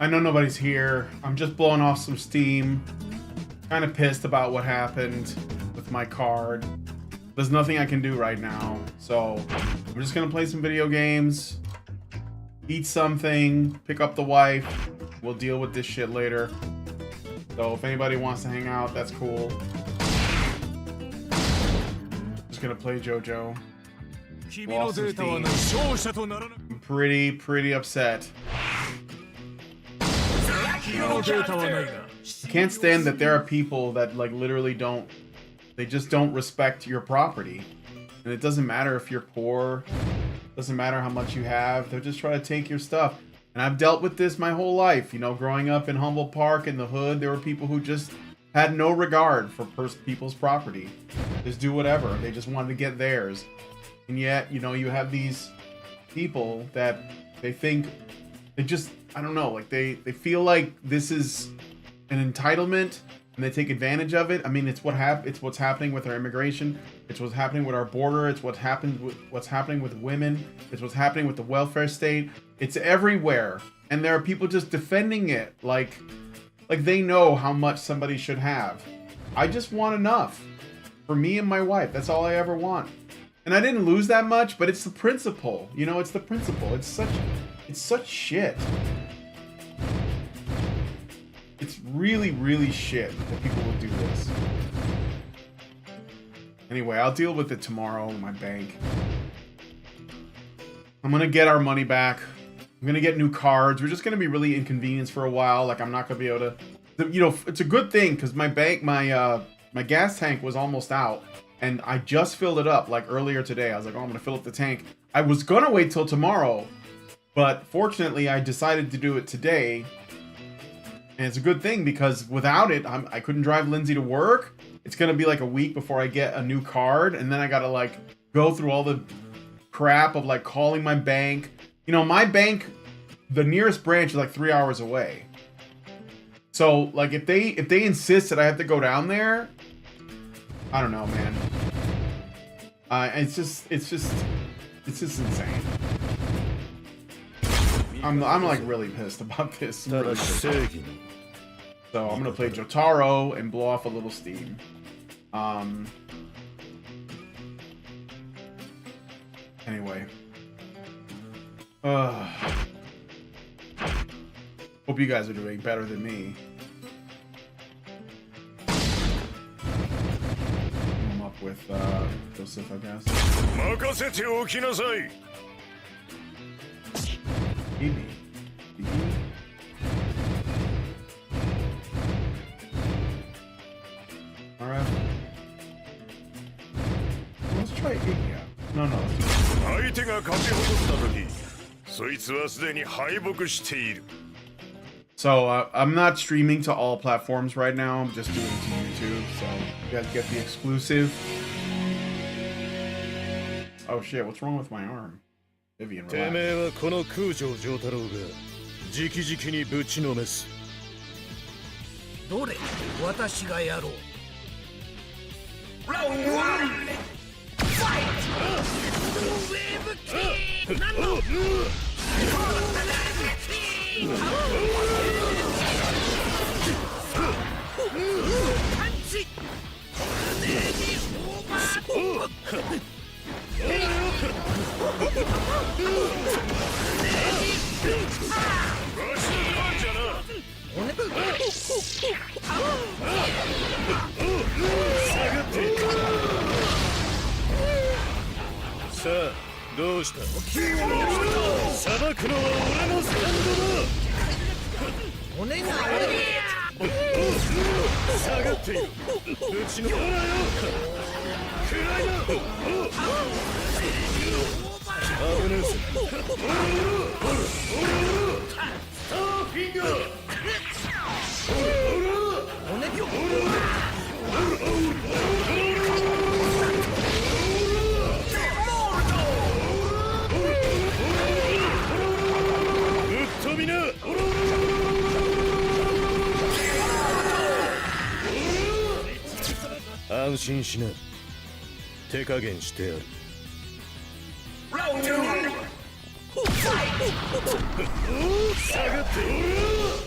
I know nobody's here. I'm just blowing off some steam. Kind of pissed about what happened with my card. There's nothing I can do right now. So I'm just gonna play some video games, eat something, pick up the wife. We'll deal with this shit later. So if anybody wants to hang out, that's cool. Just gonna play Jojo. Lost some steam. I'm pretty upset. I can't stand that there are people that like literally they just don't respect your property. And it doesn't matter if you're poor, doesn't matter how much you have, they're just trying to take your stuff. And I've dealt with this my whole life, you know, growing up in Humboldt Park in the hood, there were people who just had no regard for people's property. Just do whatever, they just wanted to get theirs. And yet, you know, you have these people that they think, they just, I don't know, like they feel like this is an entitlement and they take advantage of it. I mean, it's what's happening with our immigration. It's what's happening with our border. It's what's happening with women. It's what's happening with the welfare state. It's everywhere. And there are people just defending it like they know how much somebody should have. I just want enough for me and my wife. That's all I ever want. And I didn't lose that much, but it's the principle. You know, it's the principle. It's such shit. It's really shit that people will do this. Anyway, I'll deal with it tomorrow in my bank. I'm gonna get our money back. I'm gonna get new cards. We're just gonna be really inconvenienced for a while. Like, I'm not gonna be able to, you know, it's a good thing because my bank, my gas tank was almost out. And I just filled it up like earlier today. I was like, oh, I'm gonna fill up the tank. I was gonna wait till tomorrow, but fortunately I decided to do it today. And it's a good thing because without it, I couldn't drive Lindsay to work. It's gonna be like a week before I get a new card. And then I gotta like go through all the crap of like calling my bank. You know, my bank, the nearest branch is like 3 hours away. So like if they insist that I have to go down there, I don't know, man. It's just insane. I'm like really pissed about this. Really pissed. So I'm gonna play Jotaro and blow off a little steam. Anyway. Hope you guys are doing better than me. I'm up with Joseph, I guess. Maybe. Alright. Let's try Iggy out. No. So I'm not streaming to all platforms right now. I'm just doing it to YouTube. So you guys get the exclusive. Oh shit! What's wrong with my arm? Vivian, relax.安心しな。手加減してやる。下がって。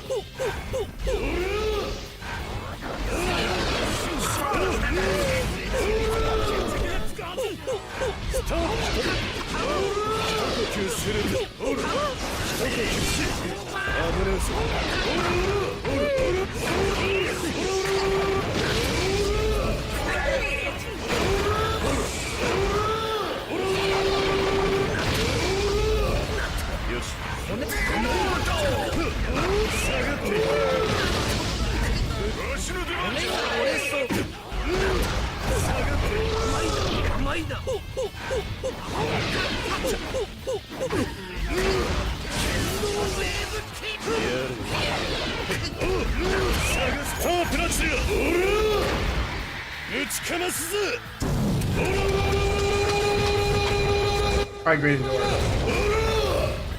Alright, great door.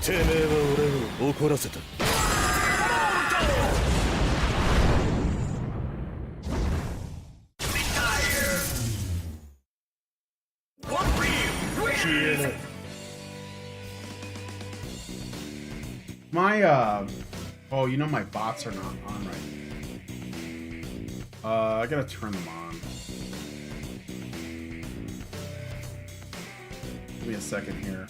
てめえは俺を怒らせた。消えない。 My oh, you know my bots are not on right now. I gotta turn them on. Give me a second here.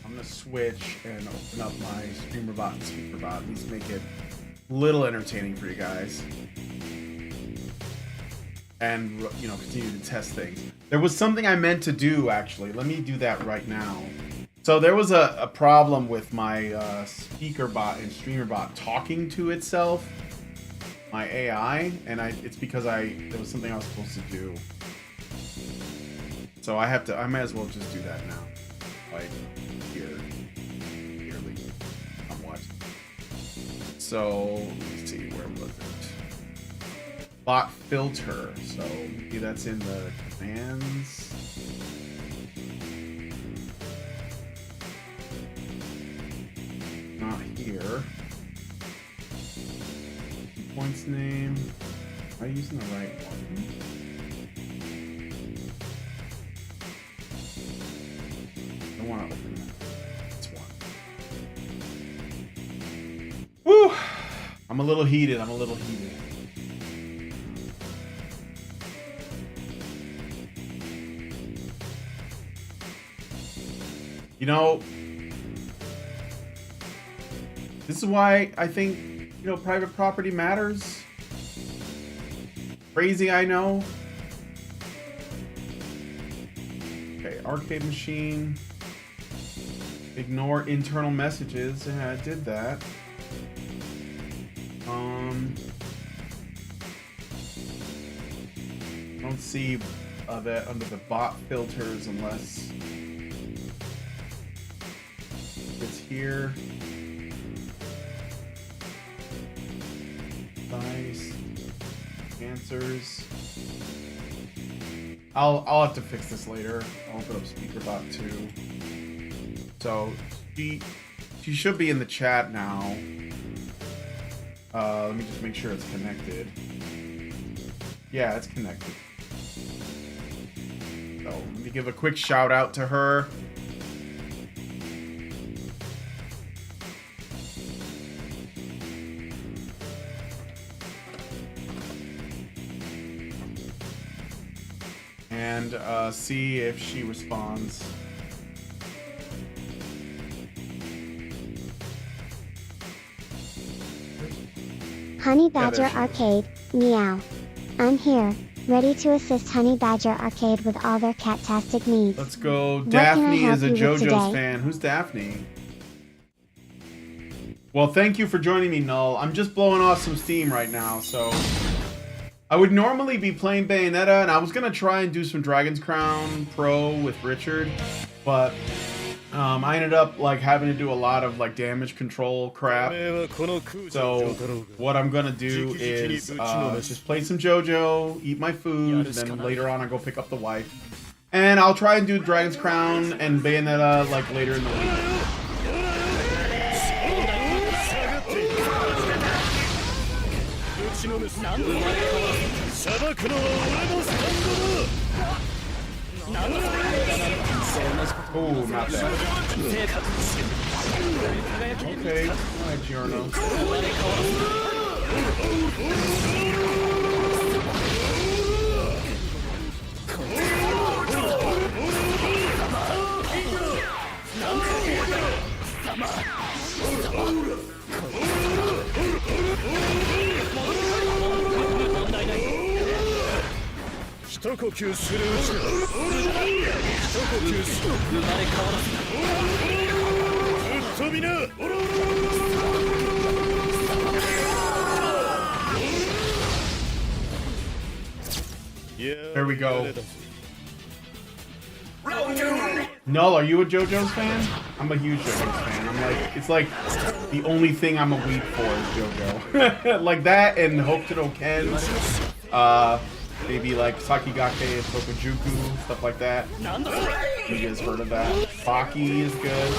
I'm gonna switch and open up my streamer bot and speaker bot. At least make it a little entertaining for you guys. And, you know, continue to test things. There was something I meant to do, actually. Let me do that right now. So there was a problem with my speaker bot and streamer bot talking to itself, my AI, and it's because there was something I was supposed to do. So I might as well just do that now. Like, clearly, somewhat. So, let's see, where was it? Bot filter, so maybe that's in the commands. Not here. Points name. Am I using the right one? I don't want to open that. That's one. Woo! I'm a little heated. You know, this is why I think, you know, private property matters. Crazy, I know. Okay, arcade machine. Ignore internal messages. Yeah, I did that. Don't see that under the bot filters unless it's here. Nice. Answers. I'll have to fix this later. I'll open up SpeakerBot too. So she should be in the chat now. Let me just make sure it's connected. Yeah, it's connected. So let me give a quick shout out to her. And see if she responds. Honey Badger Arcade, meow. I'm here, ready to assist Honey Badger Arcade with all their cat-tastic needs. Let's go. What Daphne can I is a help you with Jojos today? fan. Who's Daphne? Well, thank you for joining me, Null. I'm just blowing off some steam right now, so... I would normally be playing Bayonetta, and I was going to try and do some Dragon's Crown Pro with Richard, but I ended up like having to do a lot of like damage control crap. So what I'm going to do is just play some JoJo, eat my food, and then later on I'll go pick up the wife. And I'll try and do Dragon's Crown and Bayonetta like later in the week. Oh, not that. Okay, alright, Giorno. There we go. Null, are you a Jojos fan? I'm a huge Jojos fan. I'm like, it's like the only thing I'm a weep for is JoJo. Like that and Hokuto Ken. Maybe like Sakigake and Tokujuku, stuff like that. You guys heard of that? Baki is good.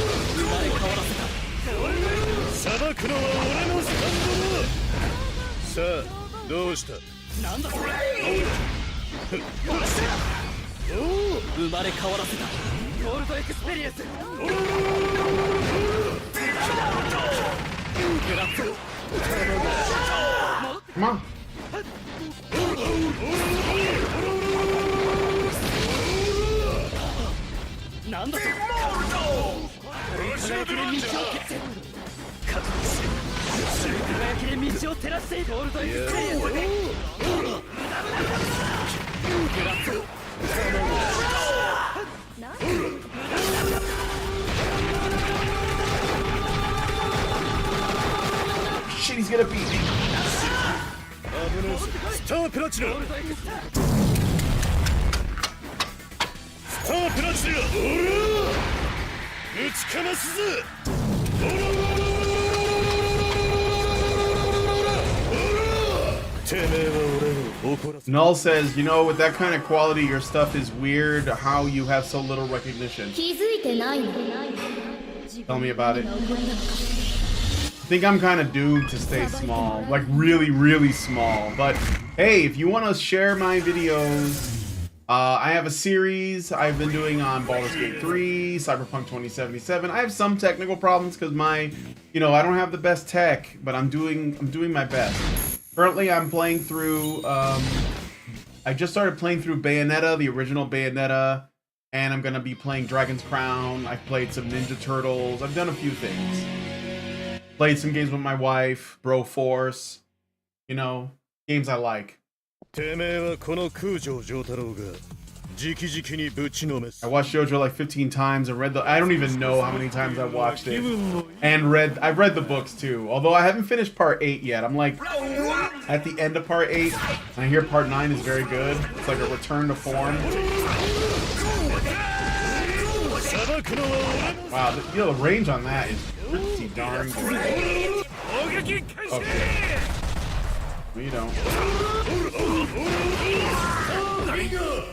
Come on. Shit, he's gonna beat me. Null says, you know, with that kind of quality, your stuff is weird how you have so little recognition. Tell me about it. I think I'm kind of doomed to stay small, like really, really small. But hey, if you want to share my videos, I have a series I've been doing on Baldur's Gate 3, Cyberpunk 2077. I have some technical problems because I don't have the best tech, but I'm doing my best. Currently, I'm playing through. I just started playing through Bayonetta, the original Bayonetta, and I'm gonna be playing Dragon's Crown. I've played some Ninja Turtles. I've done a few things. Played some games with my wife, Broforce, games I like. I watched JoJo like 15 times and read I don't even know how many times I watched it. And I've read the books too. Although I haven't finished part 8 yet. I'm like at the end of part 8. And I hear part 9 is very good. It's like a return to form. Wow, the range on that is pretty darn good. Okay. No, you don't. No, you don't.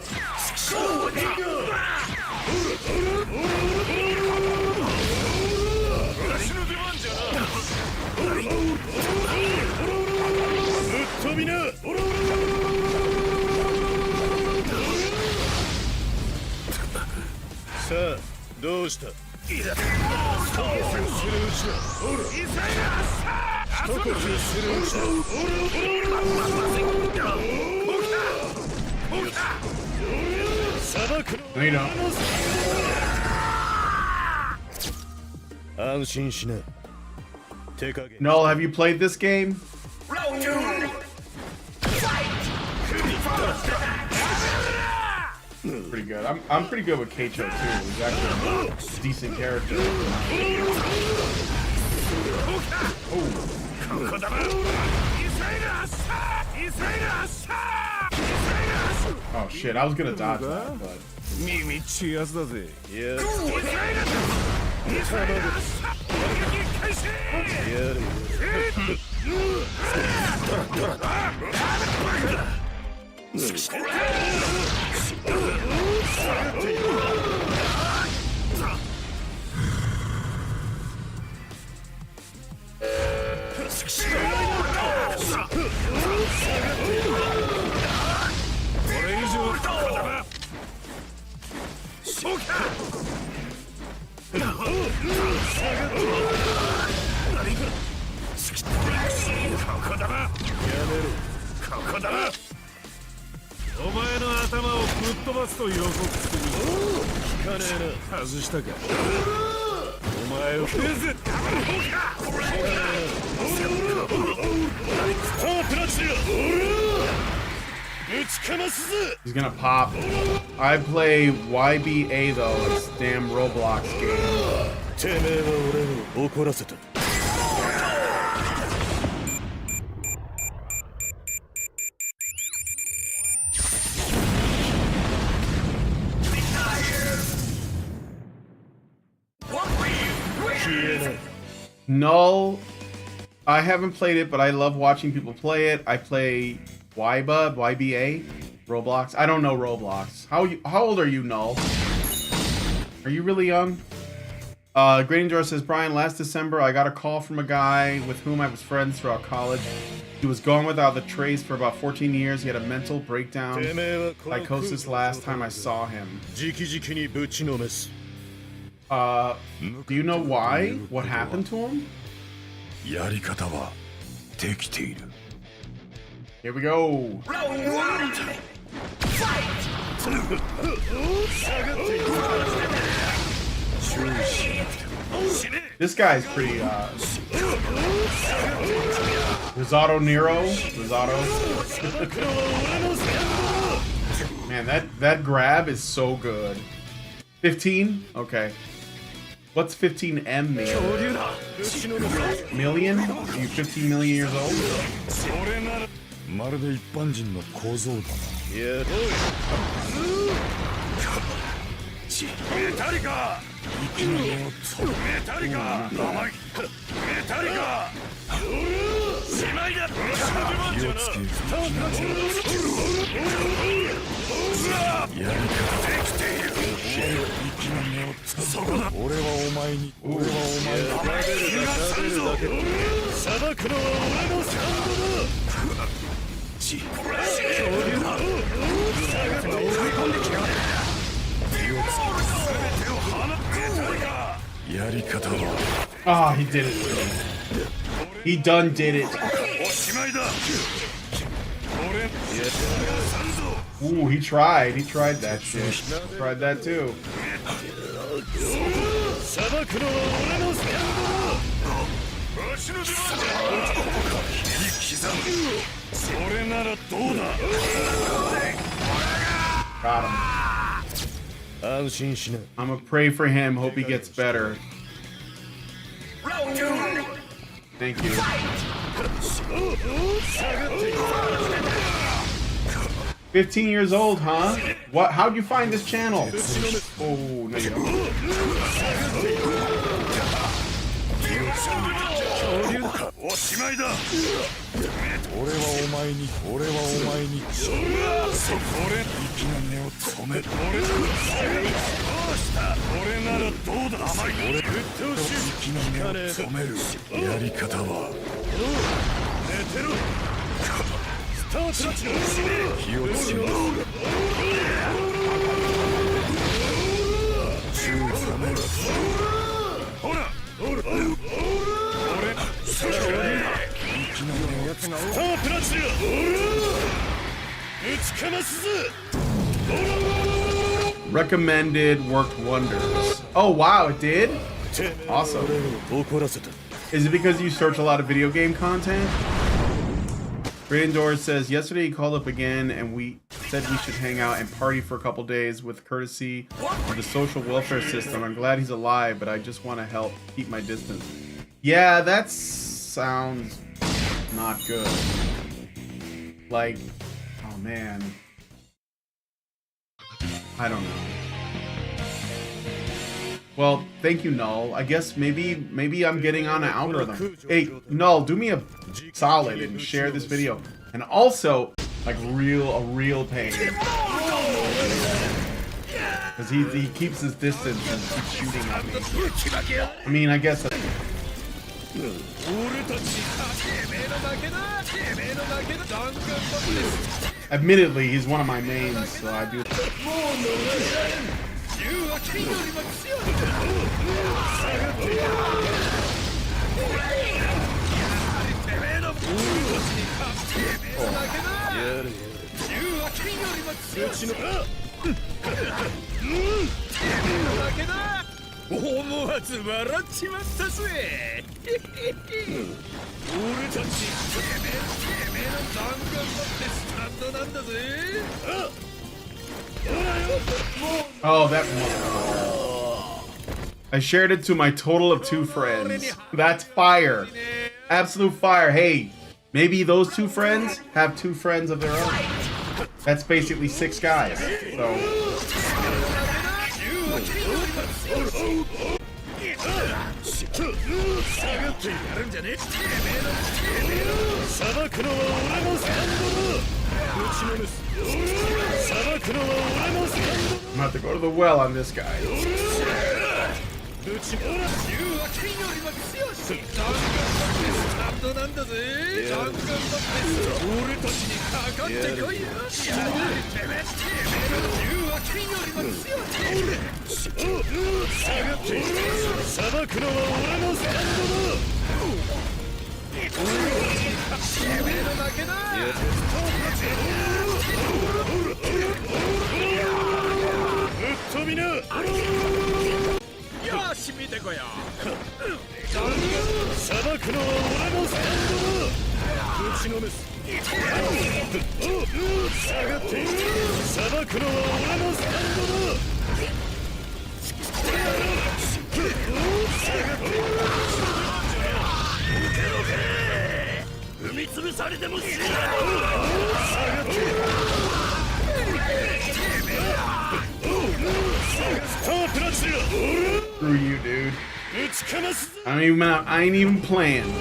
Null, have you played this game? Pretty good. I'm pretty good with Keicho too. He's actually a decent character. Oh shit, I was gonna dodge that, but... お前の頭をぶっ飛ばすと予告する。聞かねえな。外したか。お前をHe's gonna pop. I play YBA though. It's damn Roblox game. てめえは俺を怒らせた。Null. I haven't played it, but I love watching people play it. I play YBA, Roblox. I don't know Roblox. How old are you, Null? Are you really young? Grading Door says, Brian, last December I got a call from a guy with whom I was friends throughout college. He was gone without a trace for about 14 years. He had a mental breakdown, psychosis last time I saw him. Do you know why? What happened to him? やり方はできている。 Here we go. This guy's pretty, Risotto Nero? Risotto? Man, that grab is so good. 15? Okay. What's 15M mean? Million? Are you 15 million years old? まるで一般人の構造だな。メタリカ！メタリカ！甘い！メタリカ！しまいだ！気をつけ。やり方できている。そこだ。俺はお前に。俺はお前に。気がするぞ。さばくのは俺のサンドだ。恐竜だ。追い込んできやがれ。気をつけ。全てを放ってやり方は。Ah, he did it. He done did it. おしまいだ。俺。Ooh, he tried. He tried that shit. Tried that too. さばくのは俺のサンドだ。わしの出番だ。刻む。それならどうだ。Got him. 安心しな。 I'm gonna pray for him. Hope he gets better. Thank you. "15 years old, huh? What? How'd you find this channel?" Oh, no, you don't. おしまいだ。俺はお前に。俺はお前に。それ。息の根を止め。俺。どうした。俺ならどうだ。甘い。俺。息の根を止める。やり方は。寝てろ。スタートラッチの気をつけろ。銃を止めろ。ほら。Recommended worked wonders. Oh wow, it did? Awesome. Is it because you search a lot of video game content? Brandon Doors says, yesterday he called up again and we said we should hang out and party for a couple days with courtesy of the social welfare system. I'm glad he's alive, but I just want to help keep my distance. Yeah, that sounds not good. Like, oh man. I don't know. Well, thank you, Null. I guess maybe I'm getting on an algorithm. Hey, Null, do me a solid and share this video. And also, like a real pain. Because he keeps his distance and keeps shooting at me. I mean, I guess that's... Admittedly, he's one of my mains, so I do... 思わず笑っちまったぜ俺たちてめえの弾丸持ってスタンドなんだぜ Oh, that one. I shared it to my total of 2 friends. That's fire. Absolute fire. Hey, maybe those 2 friends have 2 friends of their own. That's basically 6 guys. So. I'm gonna have to go to the well on this guy. Screw you, dude. I ain't even playing.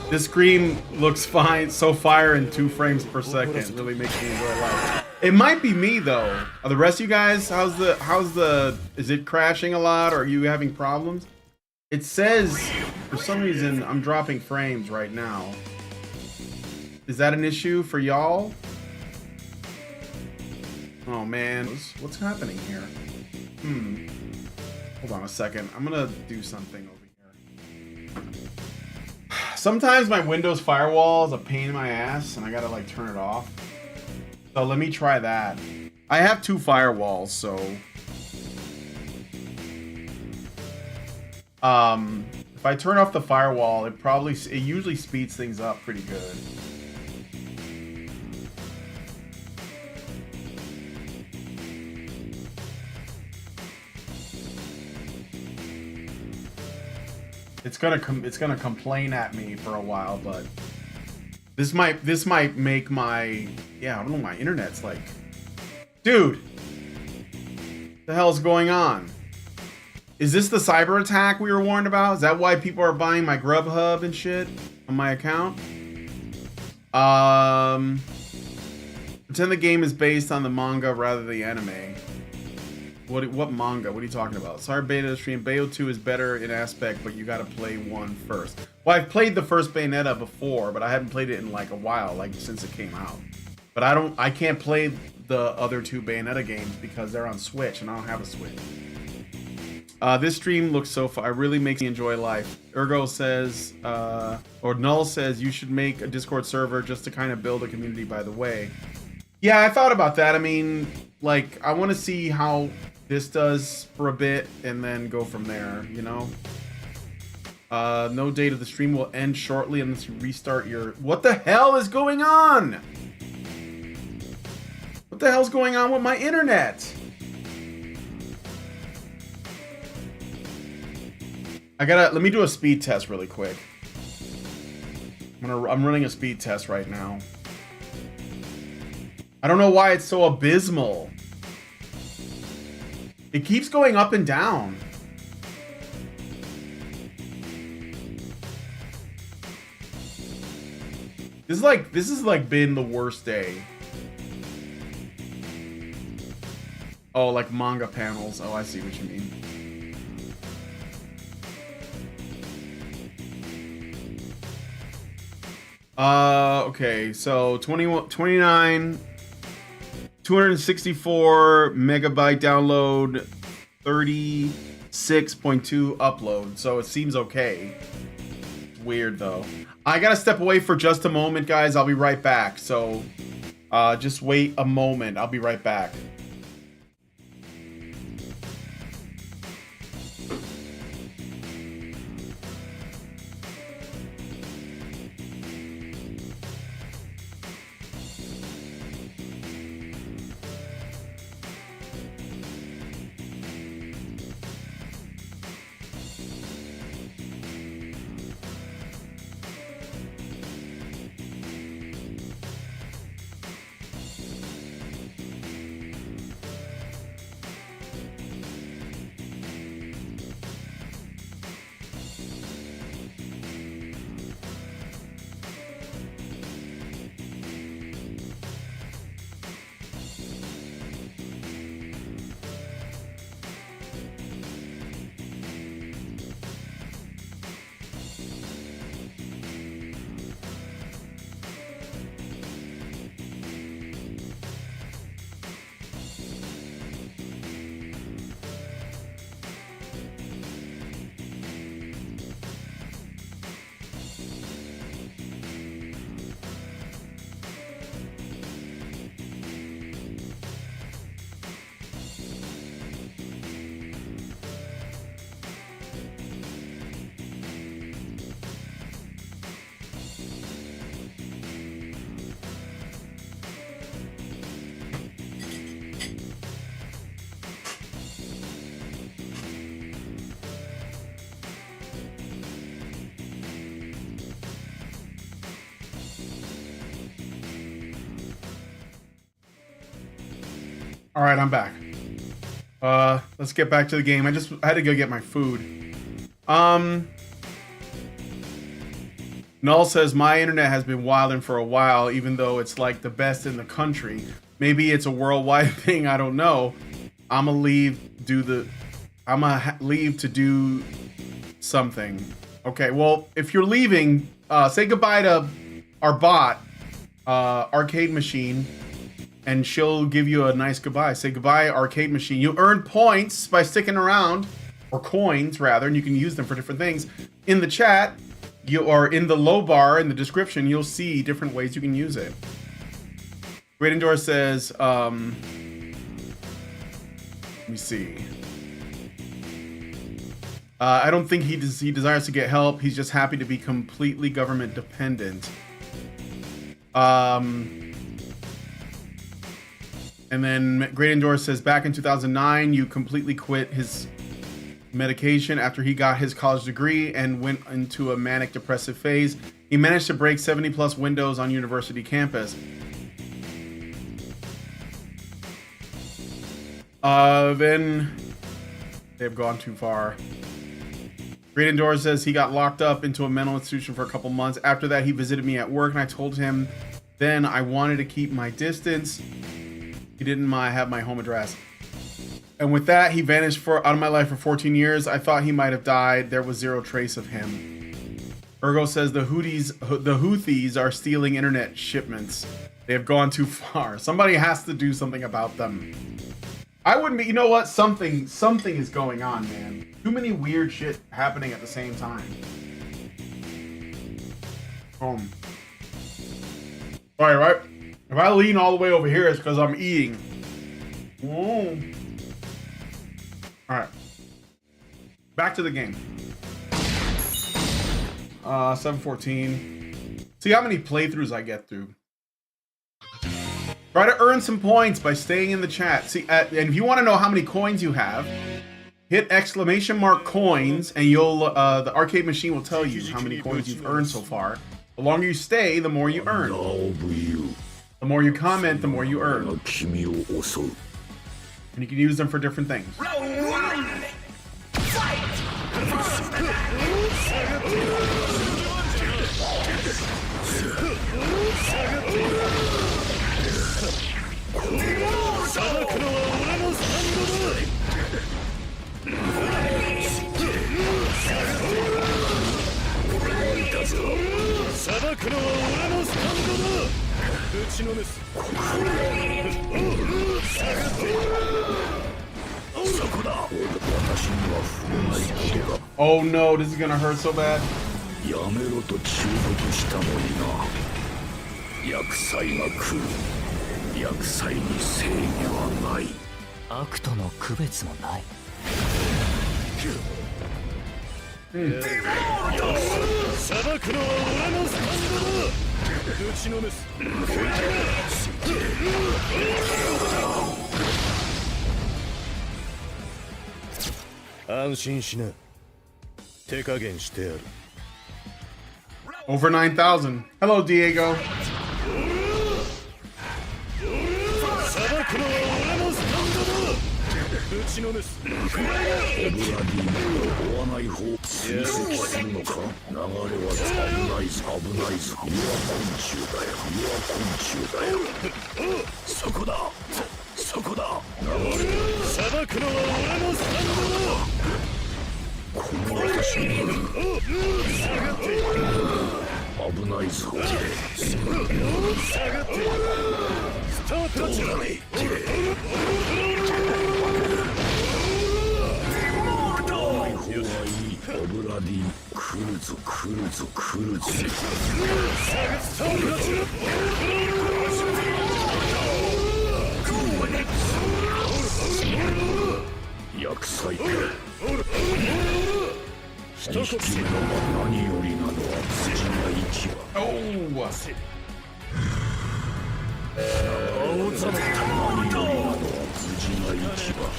This screen looks fine, so fire in 2 frames per second. It really makes me enjoy life. It might be me though. Are the rest of you guys? How's the? Is it crashing a lot? Or are you having problems? It says for some reason I'm dropping frames right now. Is that an issue for y'all? Oh man, what's happening here? Hold on a second. I'm gonna do something over here. Sometimes my Windows firewall is a pain in my ass and I gotta like turn it off. So let me try that. I have 2 firewalls, so if I turn off the firewall, it usually speeds things up pretty good. It's gonna complain at me for a while, but this might make my, yeah, I don't know, my internet's like, dude, what the hell's going on? Is this the cyber attack we were warned about? Is that why people are buying my Grubhub and shit on my account? Pretend the game is based on the manga rather than the anime. What manga? What are you talking about? Sorry, Bayonetta stream. Bayo 2 is better in aspect, but you gotta play 1 first. Well, I've played the first Bayonetta before, but I haven't played it in like a while, like since it came out. But I can't play the other 2 Bayonetta games because they're on Switch, and I don't have a Switch. This stream looks so far. It really makes me enjoy life. Ergo says, or Null says, you should make a Discord server just to kind of build a community, by the way. Yeah, I thought about that. I mean, like, I want to see how this does for a bit and then go from there, you know? No date of the stream will end shortly unless you restart your... What the hell is going on? What the hell's going on with my internet? Let me do a speed test really quick. I'm running a speed test right now. I don't know why it's so abysmal. It keeps going up and down. This is like been the worst day. Oh, like manga panels. Oh, I see what you mean. Okay, so 29, 264 megabyte download, 36.2 upload, so it seems okay. It's weird though. I gotta step away for just a moment, guys. I'll be right back, so just wait a moment. I'll be right back. All right, I'm back. Let's get back to the game. I had to go get my food. Null says, my internet has been wilding for a while, even though it's like the best in the country. Maybe it's a worldwide thing, I don't know. I'ma leave to do something. Okay, well, if you're leaving, say goodbye to our bot, Arcade Machine, and she'll give you a nice goodbye. Say goodbye, Arcade Machine. You earn points by sticking around, or coins rather, and you can use them for different things. In the chat, or in the low bar in the description, you'll see different ways you can use it. Great Endor says, let me see. I don't think he desires to get help. He's just happy to be completely government dependent. And then Great Endor says, back in 2009, you completely quit his medication after he got his college degree and went into a manic depressive phase. He managed to break 70+ windows on university campus. Then they've gone too far. Great Endor says he got locked up into a mental institution for a couple months. After that, he visited me at work and I told him then I wanted to keep my distance. He didn't have my home address. And with that, he vanished out of my life for 14 years. I thought he might have died. There was zero trace of him. Ergo says the Houthis are stealing internet shipments. They have gone too far. Somebody has to do something about them. I wouldn't be, you know what? Something is going on, man. Too many weird shit happening at the same time. Boom. Alright, right? If I lean all the way over here, it's because I'm eating. Alright. Back to the game. 714. See how many playthroughs I get through. Try to earn some points by staying in the chat. See, and if you want to know how many coins you have, hit !coins, and you'll the arcade machine will tell you how many coins you've earned so far. The longer you stay, the more you earn. The more you comment, the more you earn. And you can use them for different things. Round one. Fight. Oh no, this is gonna hurt so bad. やめろと忠告したのにな。厄災が来る。厄災に正義はない。悪との区別もない。裁くのは俺のスタンドだ。打ちのめす。安心しな。手加減してやる。Over 9,000. Hello, Diego. 裁くのは俺のスタンドだ。打ちのめす。オブラディー追わない方追跡するのか。流れは危ないぞ。危ないぞ。身は昆虫だよ。身は昆虫だよ。そこだ。そこだ。流れ。裁くのは俺のスタンドだ。この私に危ないぞ。下がってスタートだ。オブラディ来るぞ来るぞ来るぞ。厄災か。一つ目の何よりなのは辻が息は。青ざめた何よりなのは辻が息は。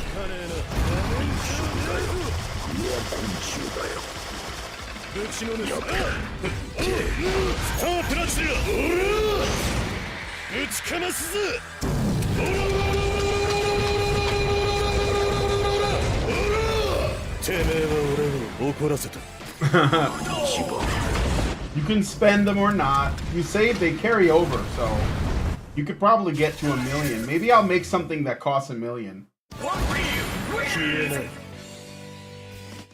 身は昆虫だよ。ぶちのめす。スタープラチナ。ぶちかますぜ。You can spend them or not. You save, they carry over, so you could probably get to 1 million. Maybe I'll make something that costs 1 million. And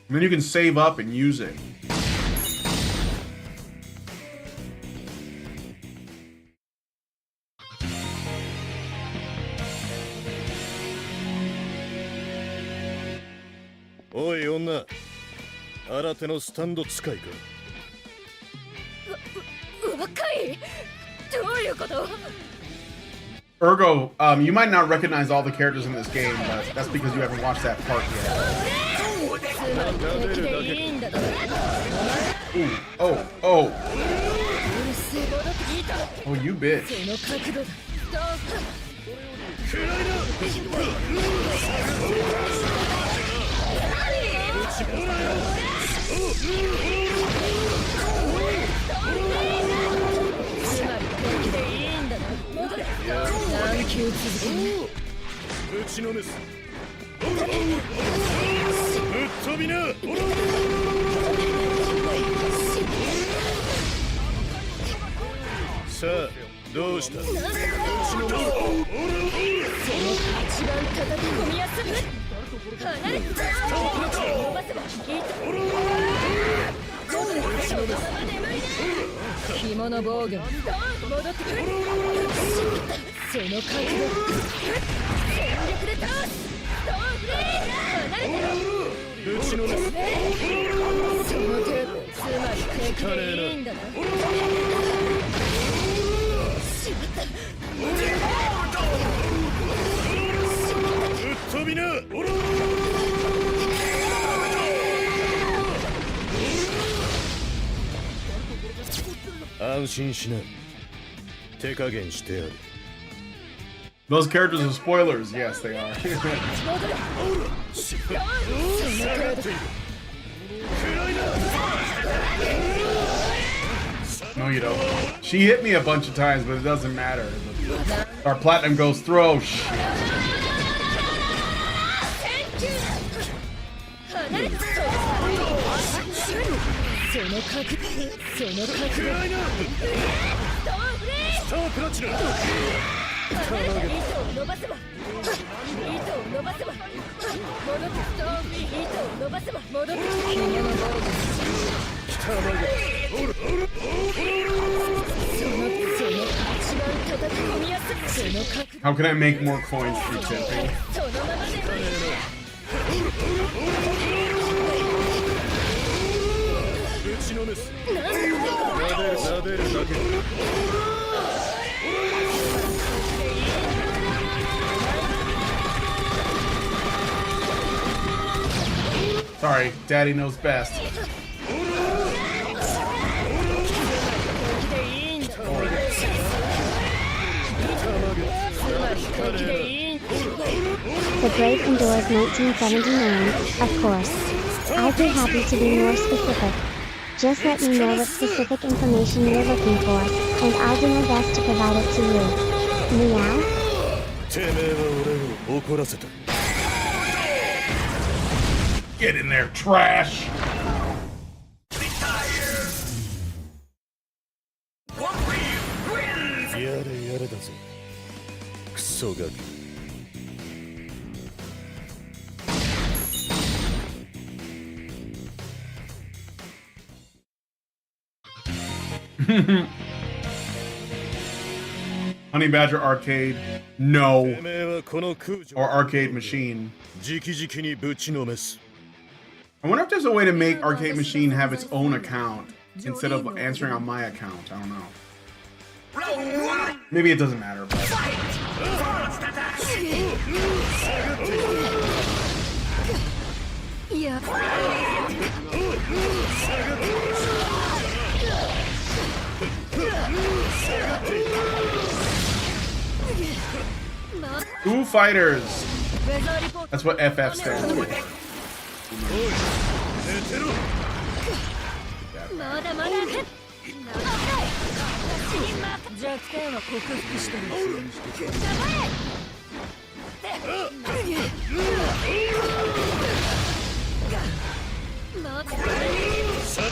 then you can save up and use it. Oi, 女。新手のスタンド使いか。若い。どういうこと？ Ergo, you might not recognize all the characters in this game, but that's because you haven't watched that part yet. Ooh, oh, oh. Oh, you bitch. Those characters are spoilers. Yes, they are. No, you don't. She hit me a bunch of times, but it doesn't matter. Our platinum goes through. Oh, shit. How can I make more coins through tipping? Sorry, Daddy knows best. The Great endures 1979, of course. I'd be happy to be more specific. Just let me know what specific information you're looking for, and I'll do my best to provide it to you. Meow? Get in there, trash! Honey Badger Arcade, no. Or Arcade Machine. I wonder if there's a way to make Arcade Machine have its own account instead of answering on my account. I don't know. Maybe it doesn't matter, but... Foo Fighters! That's what FF stands for.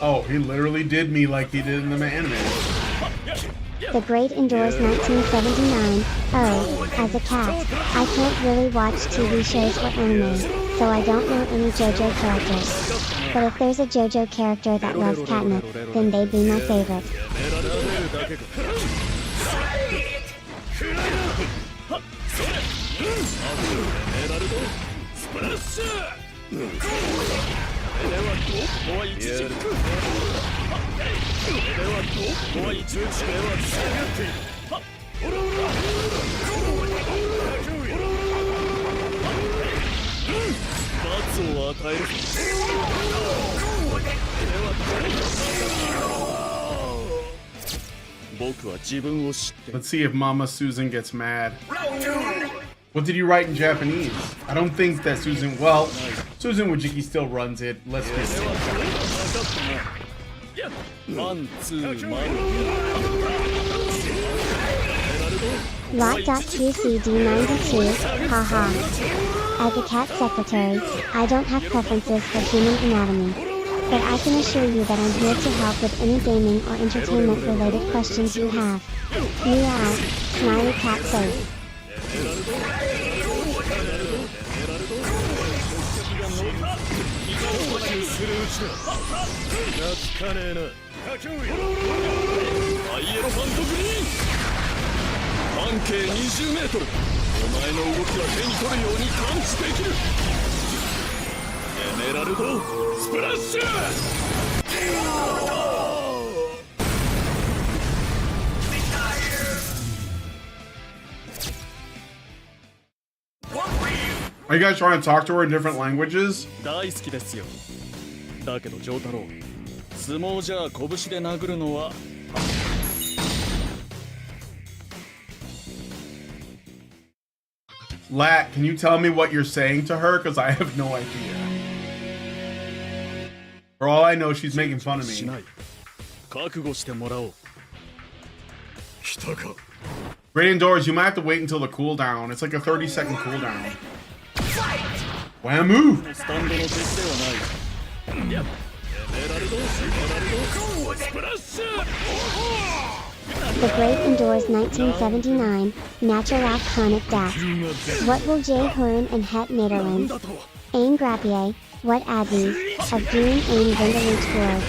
Oh, he literally did me like he did in the anime. The Great Indoors 1979. Oh, as a cat, I can't really watch TV shows or anime, so I don't know any JoJo characters. But if there's a JoJo character that loves catnip, then they'd be my favorite. Let's see if Mama Susan gets mad. What did you write in Japanese? I don't think that Susan... Well, Susan Wojcicki still runs it. Let's just say. Lot.2CD92, haha. As a cat secretary, I don't have preferences for human anatomy. But I can assure you that I'm here to help with any gaming or entertainment related questions you have. Meow. Smiley cat face. Are you guys trying to talk to her in different languages? 大好きですよ。だけど丈太郎、相撲じゃ拳で殴るのは。Lat, can you tell me what you're saying to her? Because I have no idea. For all I know, she's making fun of me. 覚悟してもらおう。来たか。 Great Indoors, you might have to wait until the cooldown. It's like a 30-second cooldown. Whammoo! スタンドの敵ではない。エメラルド、スプラッシュ。 The Great Indoors 1979, Natural Chronic Death. What will Jay Horan and Het Nederlands? Een grapje, what advies, of doen een vingerlijk woord.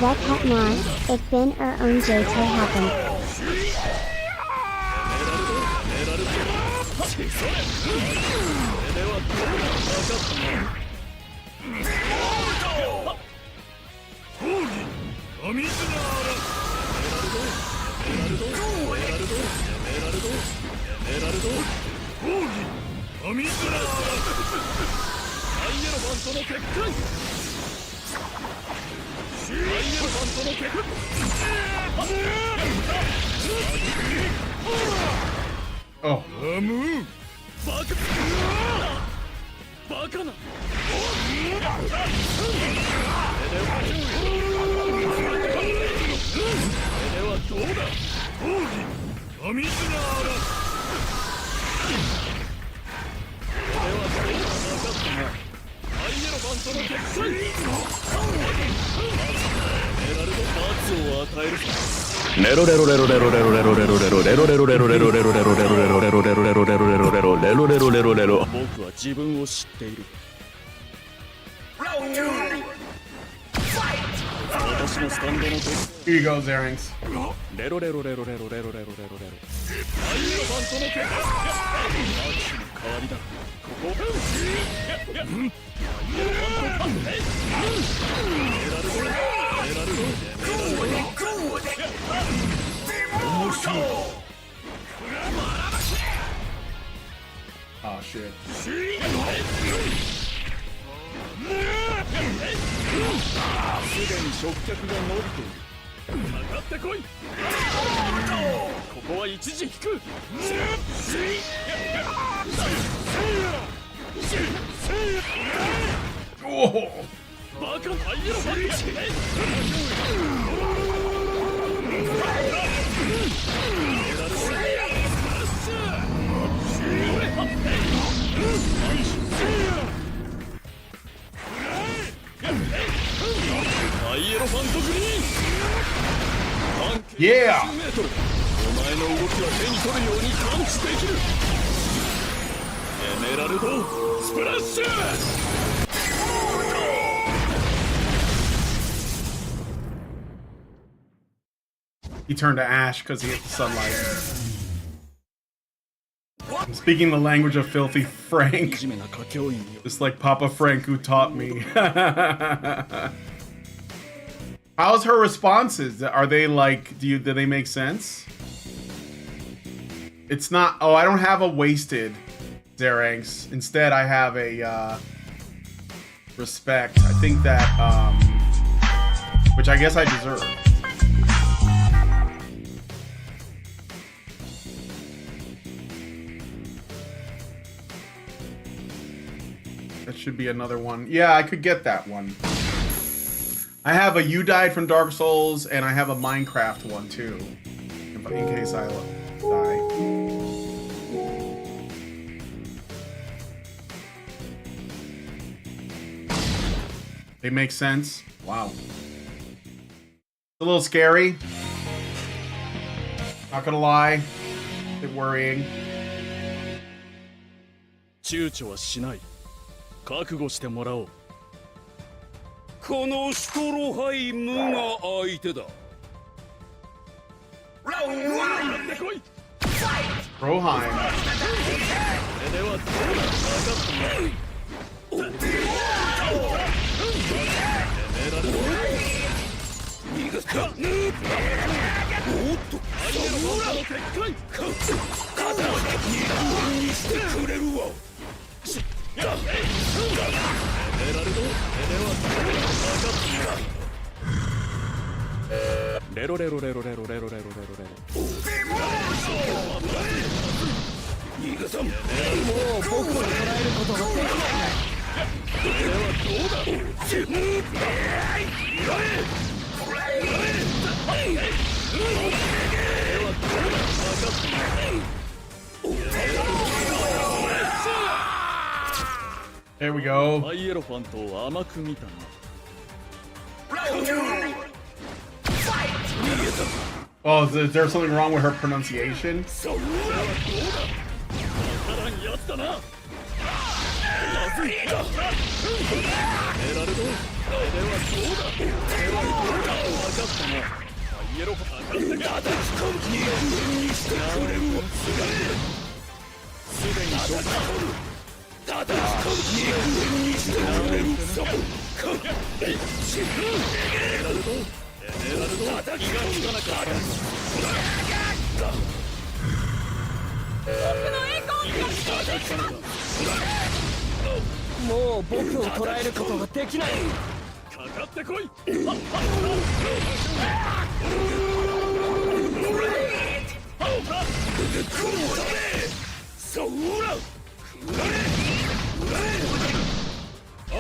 Wek het maar, ik ben om Jay te helpen. Oh. Here you go, Zerinx. Oh shit. Whoa. Yeah! お前の動きは手に取るように感知できる。エメラルドスプラッシュ。 He turned to ash because he hit the sunlight. I'm speaking the language of filthy Frank. 惨めな佳境員よ。 Just like Papa Frank who taught me. How's her responses? Are they like, do they make sense? It's not, oh, I don't have a wasted Xerax. Instead, I have a respect. I think that, which I guess I deserve. That should be another one. Yeah, I could get that one. I have a You Died from Dark Souls, and I have a Minecraft one too, in case I die. They make sense. Wow. It's a little scary. Not gonna lie. A bit worrying. 躊躇はしない。覚悟してもらおう。このシュトロハイムが相手だ。 Roheim. ではどうだ。分かったな。エメラルド。逃がすか。おっと。アニメの技の撤回。肩を2分にしてくれるわ。 エメラルド、ではレロレロレロレロレロレロレロレロ。逃がさん。もう僕を捉えることができない。ではどうだ。There we go. ハイエロファントを甘く見たな。 Oh, is there something wrong with her pronunciation? もう僕を捉えることができない。かかってこい。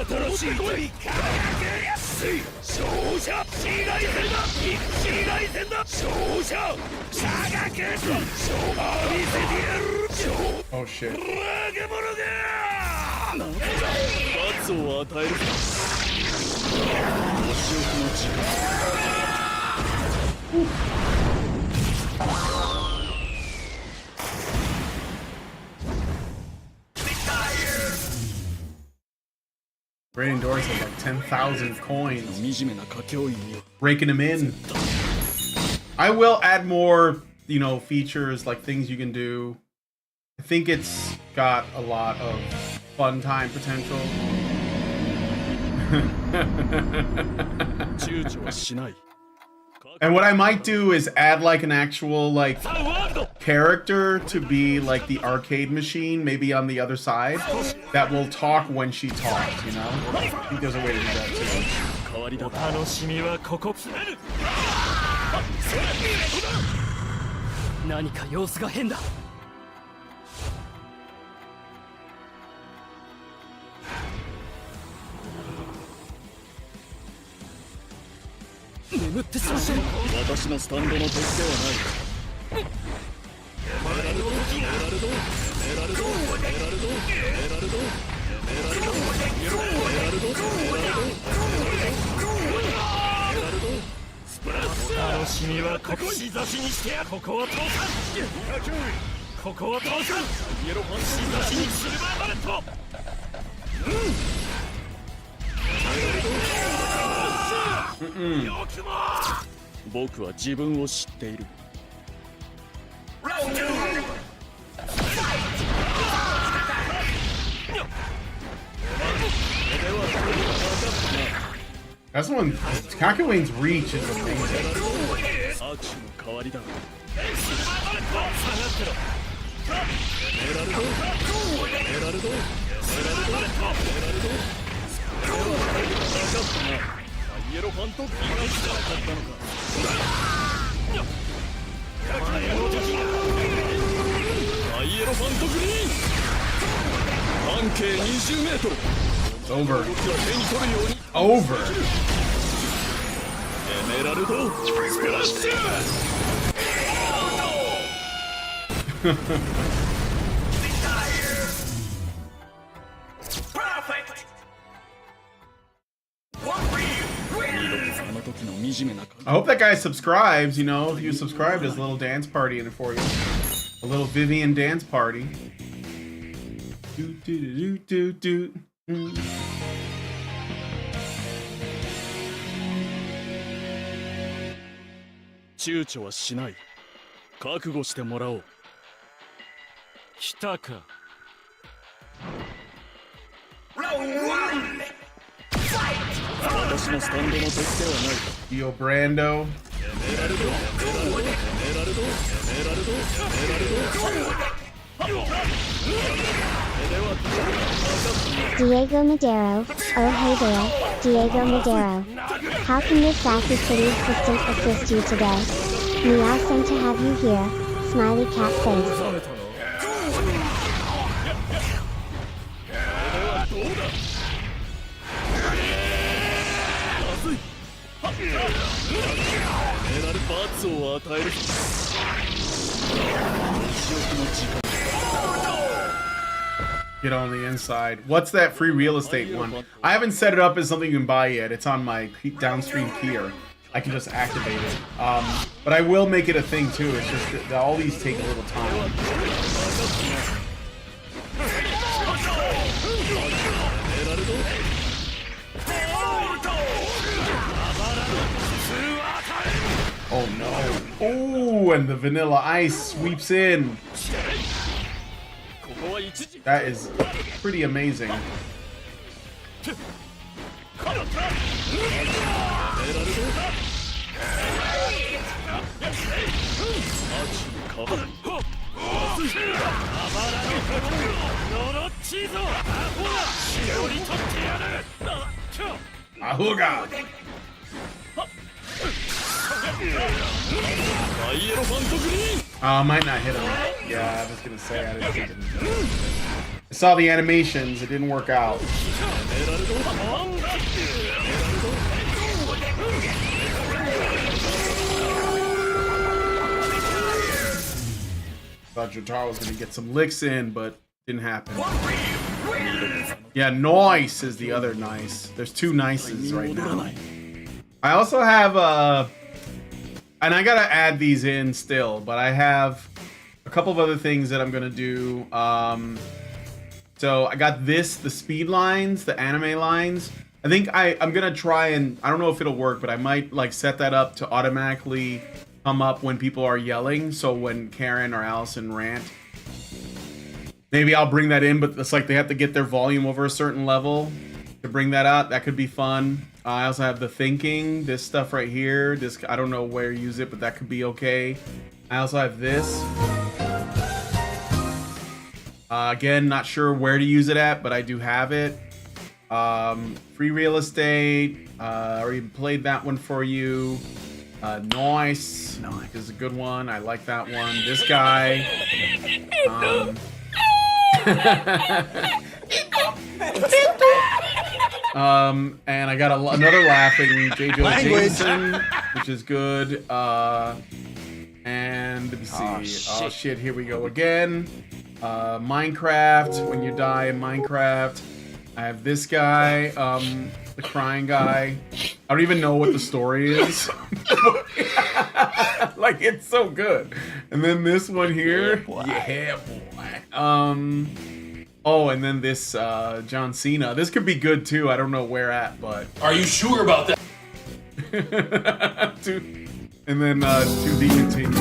新しい鳥輝けやすい勝者市街戦だ市街戦だ勝者差がけ勝負見せてやる勝 Oh shit. 負け者が罰を与える。お仕置きの時間。 Brandon Doris has like 10,000 coins. 惨めな佳境員よ。 Raking them in. I will add more, you know, features, like things you can do. I think it's got a lot of fun time potential. 躊躇はしない。 And what I might do is add like an actual like character to be like the arcade machine, maybe on the other side, that will talk when she talks, you know? I think there's a way to do that too. 代わりだ。楽しみはここ何か様子が変だ。眠ってしまってる。私のスタンドの敵ではない。エメラルド、エメラルド、エメラルド、エメラルド、エメラルド、エメラルド、エメラルド、エメラルド、エメラルド、スプラッシュ。楽しみはこし差しにしてやここは通さんここは通さんイエローファンし差しにシルバーバレットよくも僕は自分を知っている。 That's one. Kakyoin's reach is amazing. 握手の代わりだ。エメラルドエメラルドエメラルドエメラルドイエローファントビーが来なかったのか。イエローファントグリーン半径20メートル Over. 動きは手に取るように Over. エメラルドスプラッシュ I hope that guy subscribes. You know, if you subscribe, there's a little dance party in it for you. A little Vivian dance party. Do do do do do. 躊躇はしない。覚悟してもらおう。来たか。私のスタンドの敵ではない。 Dio Brando. Diego Madero. Oh hey there, Diego Madero. How can this sassy city assistant assist you today? Meow sent to have you here. Smiley cat face. Get on the inside. What's that free real estate one? I haven't set it up as something you can buy yet. It's on my downstream tier. I can just activate it. But I will make it a thing too. It's just that all these take a little time. Oh no. Oh, and the vanilla ice sweeps in. That is pretty amazing. Ahuga! I might not hit him. Yeah, I was gonna say I didn't think it. I saw the animations, it didn't work out. Thought Jotaro was gonna get some licks in, but didn't happen. Yeah, nice is the other nice. There's two nices right now. I also have and I gotta add these in still, but I have a couple of other things that I'm gonna do. So I got this, the speed lines, the anime lines. I think I'm gonna try and, I don't know if it'll work, but I might like set that up to automatically come up when people are yelling. So when Karen or Allison rant, maybe I'll bring that in, but it's like they have to get their volume over a certain level to bring that out. That could be fun. I also have the thinking, this stuff right here. This, I don't know where to use it, but that could be okay. I also have this. Again, not sure where to use it at, but I do have it. Free real estate. Already played that one for you. Nice. Is a good one. I like that one. This guy. And I got another laughing Jojos Jameson, which is good. And let me see. Oh shit, here we go again. Minecraft, when you die in Minecraft. I have this guy, the crying guy. I don't even know what the story is. Like, it's so good. And then this one here. Yeah, boy. Oh, and then this John Cena. This could be good too. I don't know where at, but. Are you sure about that? And then to be continued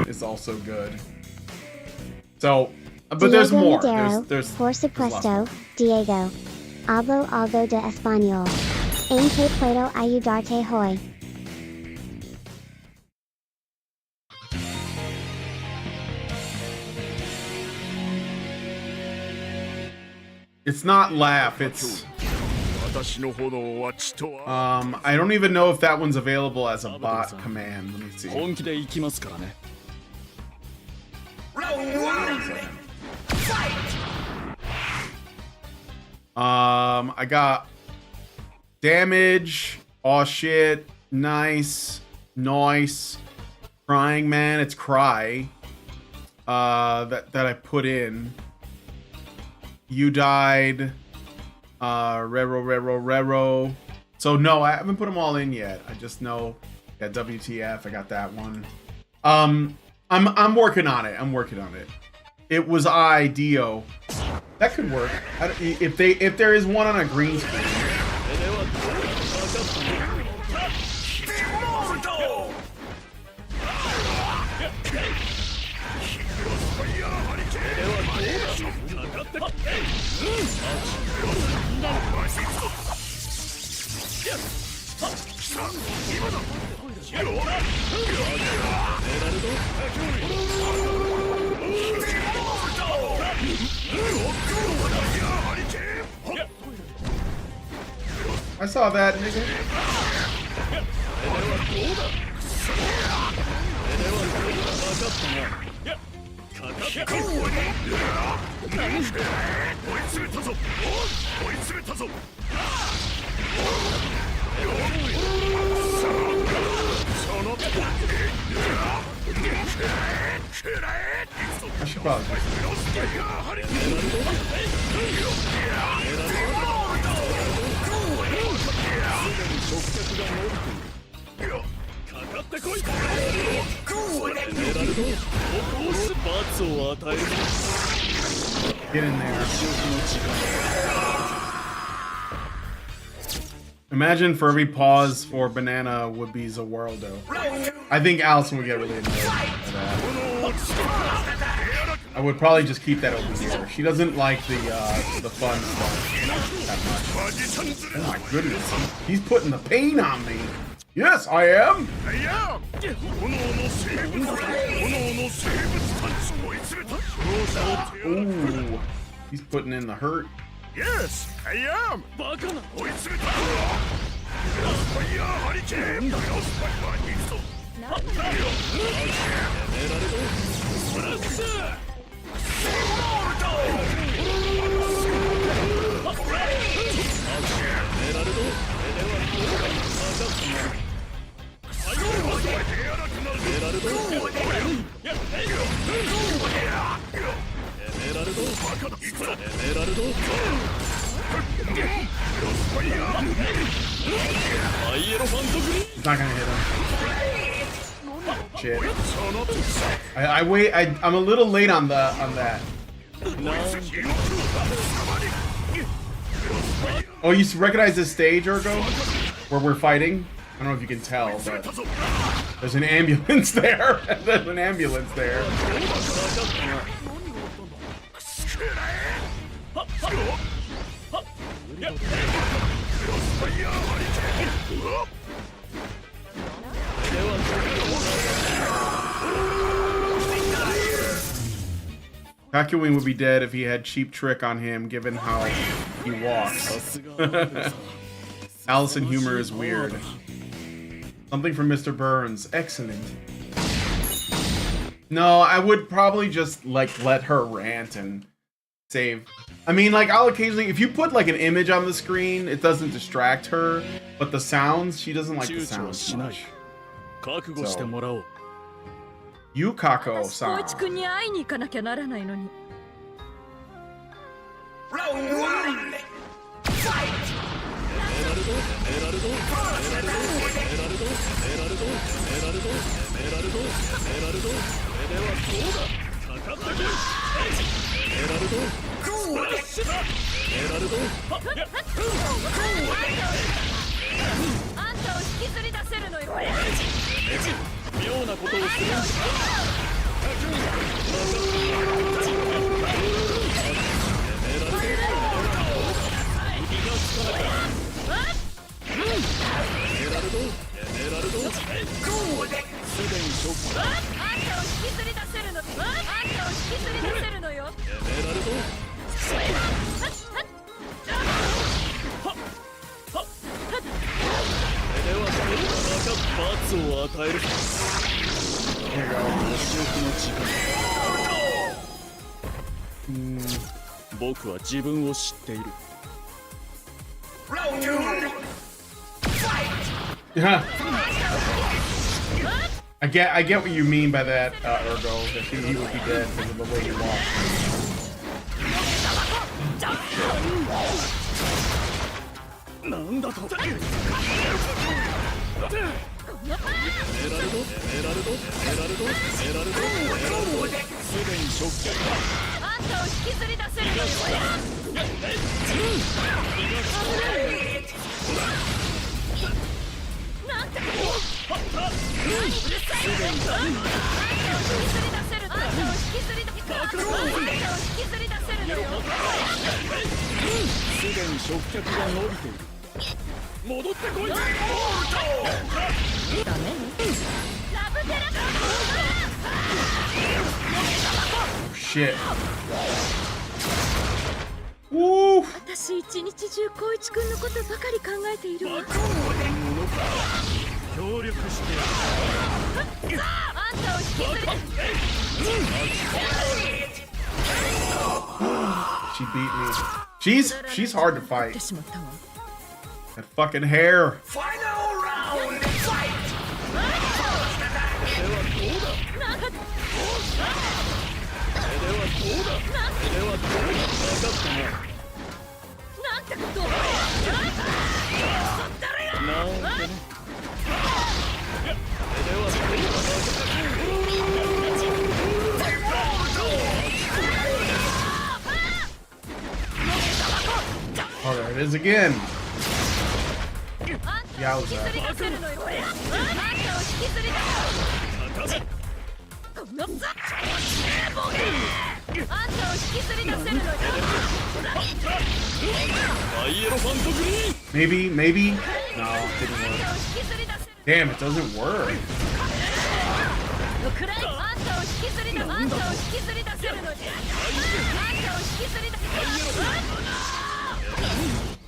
is also good. So, but there's Diego more. Madero, There's por lots supuesto, more. Diego. Hablo algo de español. En que puedo ayudarte hoy? It's not laugh. It's I don't even know if that one's available as a bot command. Let me see. 本気で行きますからね。 I got damage. Aw shit. Nice. Nice. Crying man. It's cry. That I put in. You died. Rero. So no, I haven't put them all in yet. I just know. Yeah, WTF. I got that one. I'm working on it. I'm working on it. It was Dio. That could work. If there is one on a green screen. I saw that, nigga. I should probably get in there. Imagine for every pause for banana would be Zawaldo. I think Allison would get really annoyed by that. I would probably just keep that over here. She doesn't like the fun stuff that much. Oh my goodness, he's putting the pain on me. Yes, I am. Ooh, he's putting in the hurt. Yes, I am. He's not gonna hit him. Shit. I'm a little late on that. Oh, you recognize this stage, Urgo? Where we're fighting? I don't know if you can tell, but there's an ambulance there. There's an ambulance there. Kakyoin would be dead if he had Cheap Trick on him, given how he walks. Allison humor is weird. Something from Mr. Burns. Excellent. No, I would probably just, like, let her rant and save. I mean, like, I'll occasionally... If you put, like, an image on the screen, it doesn't distract her. But the sounds, she doesn't like the sounds much. So. Yukako-san. 光一君に会いに行かなきゃならないのに。Round one. Fight. あんたを引きずり出せるのよ。妙なことをするんだ。罰を与える。僕は自分を知っている。Yeah. I get what you mean by that, Ergo. I think he would be dead because of the way he walks. なんだと。エラルド、エラルド、エラルド、エラルド、すでにショック。あんたを引きずり出せるのよ。なんてうるさい。あんたを引きずり出せる。あんたを引きずり出せる。あんたを引きずり出せるのよ。すでに食客が伸びている。戻ってこい。ダメね。ラブテラ。Shit. Woo. 私一日中光一くんのことばかり考えているわ。協力して。あんたを引きずり。She beat me. She's hard to fight. That fucking hair. Final round, fight! なんてこと。なんてね。Oh, there it is again. Yowza. Maybe. No, it didn't work. Damn, it doesn't work.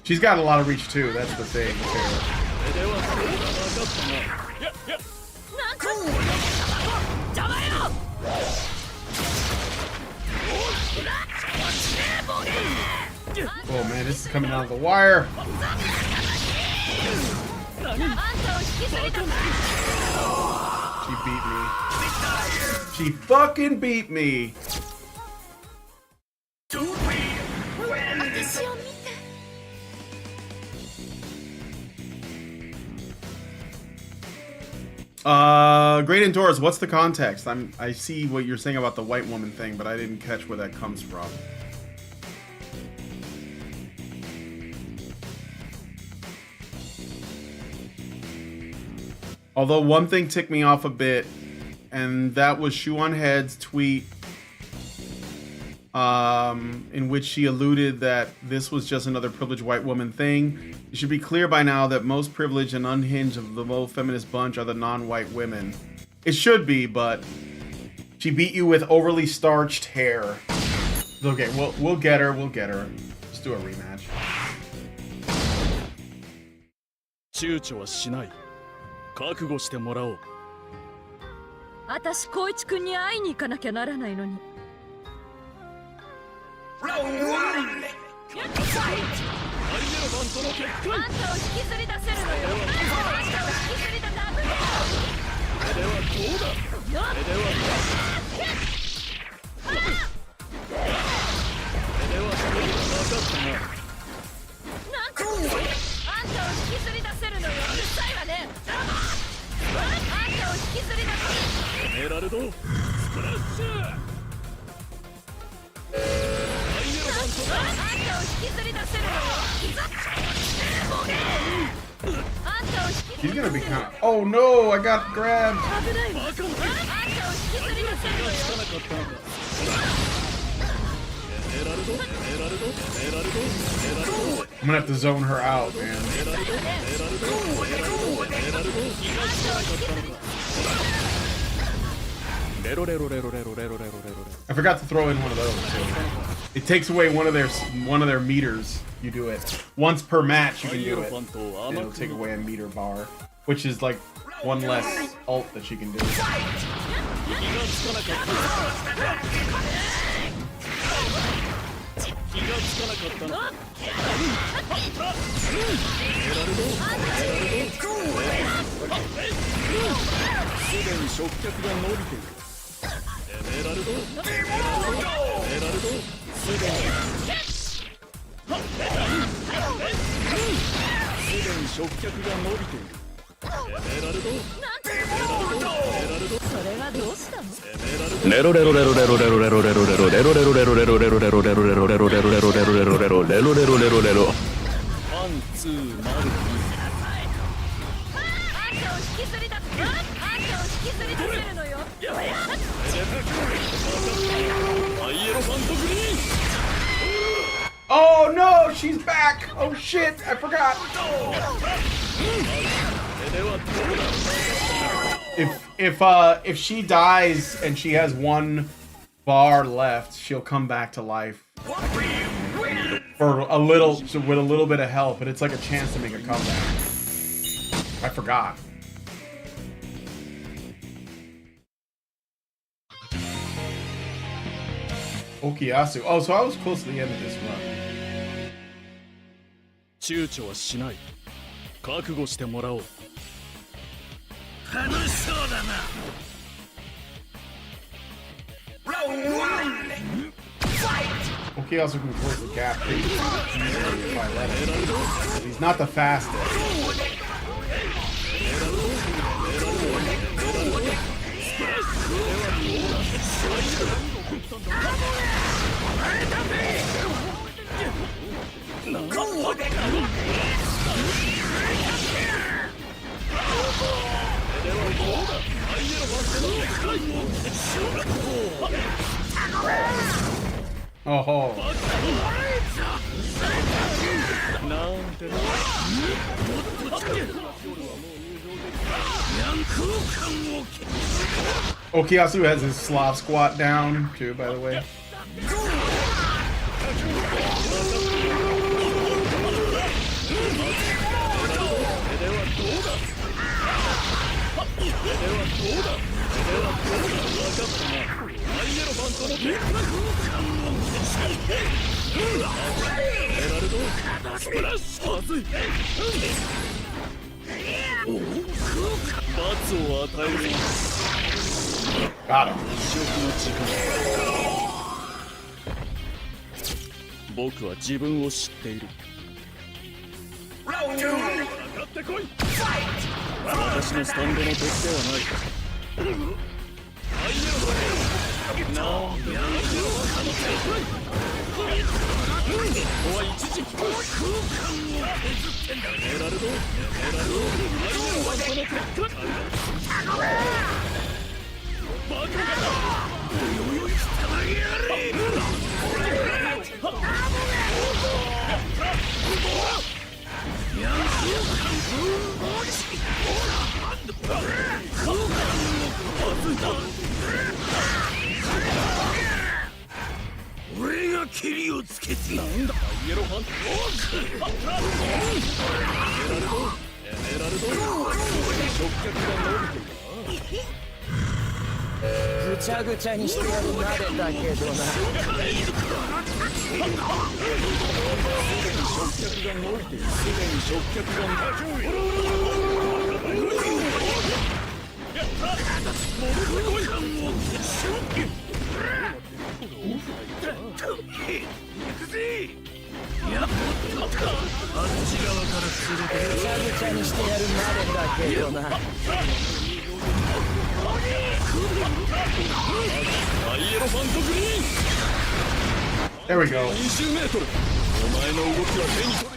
She's got a lot of reach too, that's the thing. Oh man, this is coming out of the wire. She beat me. She fucking beat me. Great Indoors, what's the context? I see what you're saying about the white woman thing, but I didn't catch where that comes from. Although one thing ticked me off a bit, and that was Shoe on Head's tweet, in which she alluded that this was just another privileged white woman thing. It should be clear by now that most privileged and unhinged of the low feminist bunch are the non-white women. It should be, but she beat you with overly starched hair. Okay, we'll get her. Let's do a rematch. 躊躇はしない。覚悟してもらおう。私光一くんに会いに行かなきゃならないのに。Round one, fight! あんたを引きずり出せるのよ。あんたを引きずり出せる。これはどうだ。これは分かったな。なんてこと。あんたを引き He's gonna be kind of. Oh no! I got grabbed. I'm gonna have to zone her out, man. I forgot to throw in one of those. It takes away one of their meters. You do it once per match. You can do it. And it'll take away a meter bar, which is like one less ult that she can do. Oh no, she's back! Oh shit, I forgot. If she dies and she has one bar left, she'll come back to life for a little, with a little bit of help, but it's like a chance to make a comeback. I forgot. Okuyasu. Oh, so I was close to the end of this run. 躊躇はしない。覚悟してもらおう。楽しそうだな。Round one. Fight. Okuyasu can close the gap pretty easily if I let him. He's not the fastest. Oh. Okuyasu has his Slav squat down too, by the way. Got him. 僕は自分を知っている。 Round two. 私のスタンドの敵ではない。ここは一時期。エラルド。バカだ。俺がケリをつけてなんだイエローハンエラルド触覚が伸びてるな。ぐちゃぐちゃにしてやるまでだけどな。触覚が伸びてる。すでに触覚が伸びてる。ぐちゃぐちゃにしてやるまでだけどな。There we go.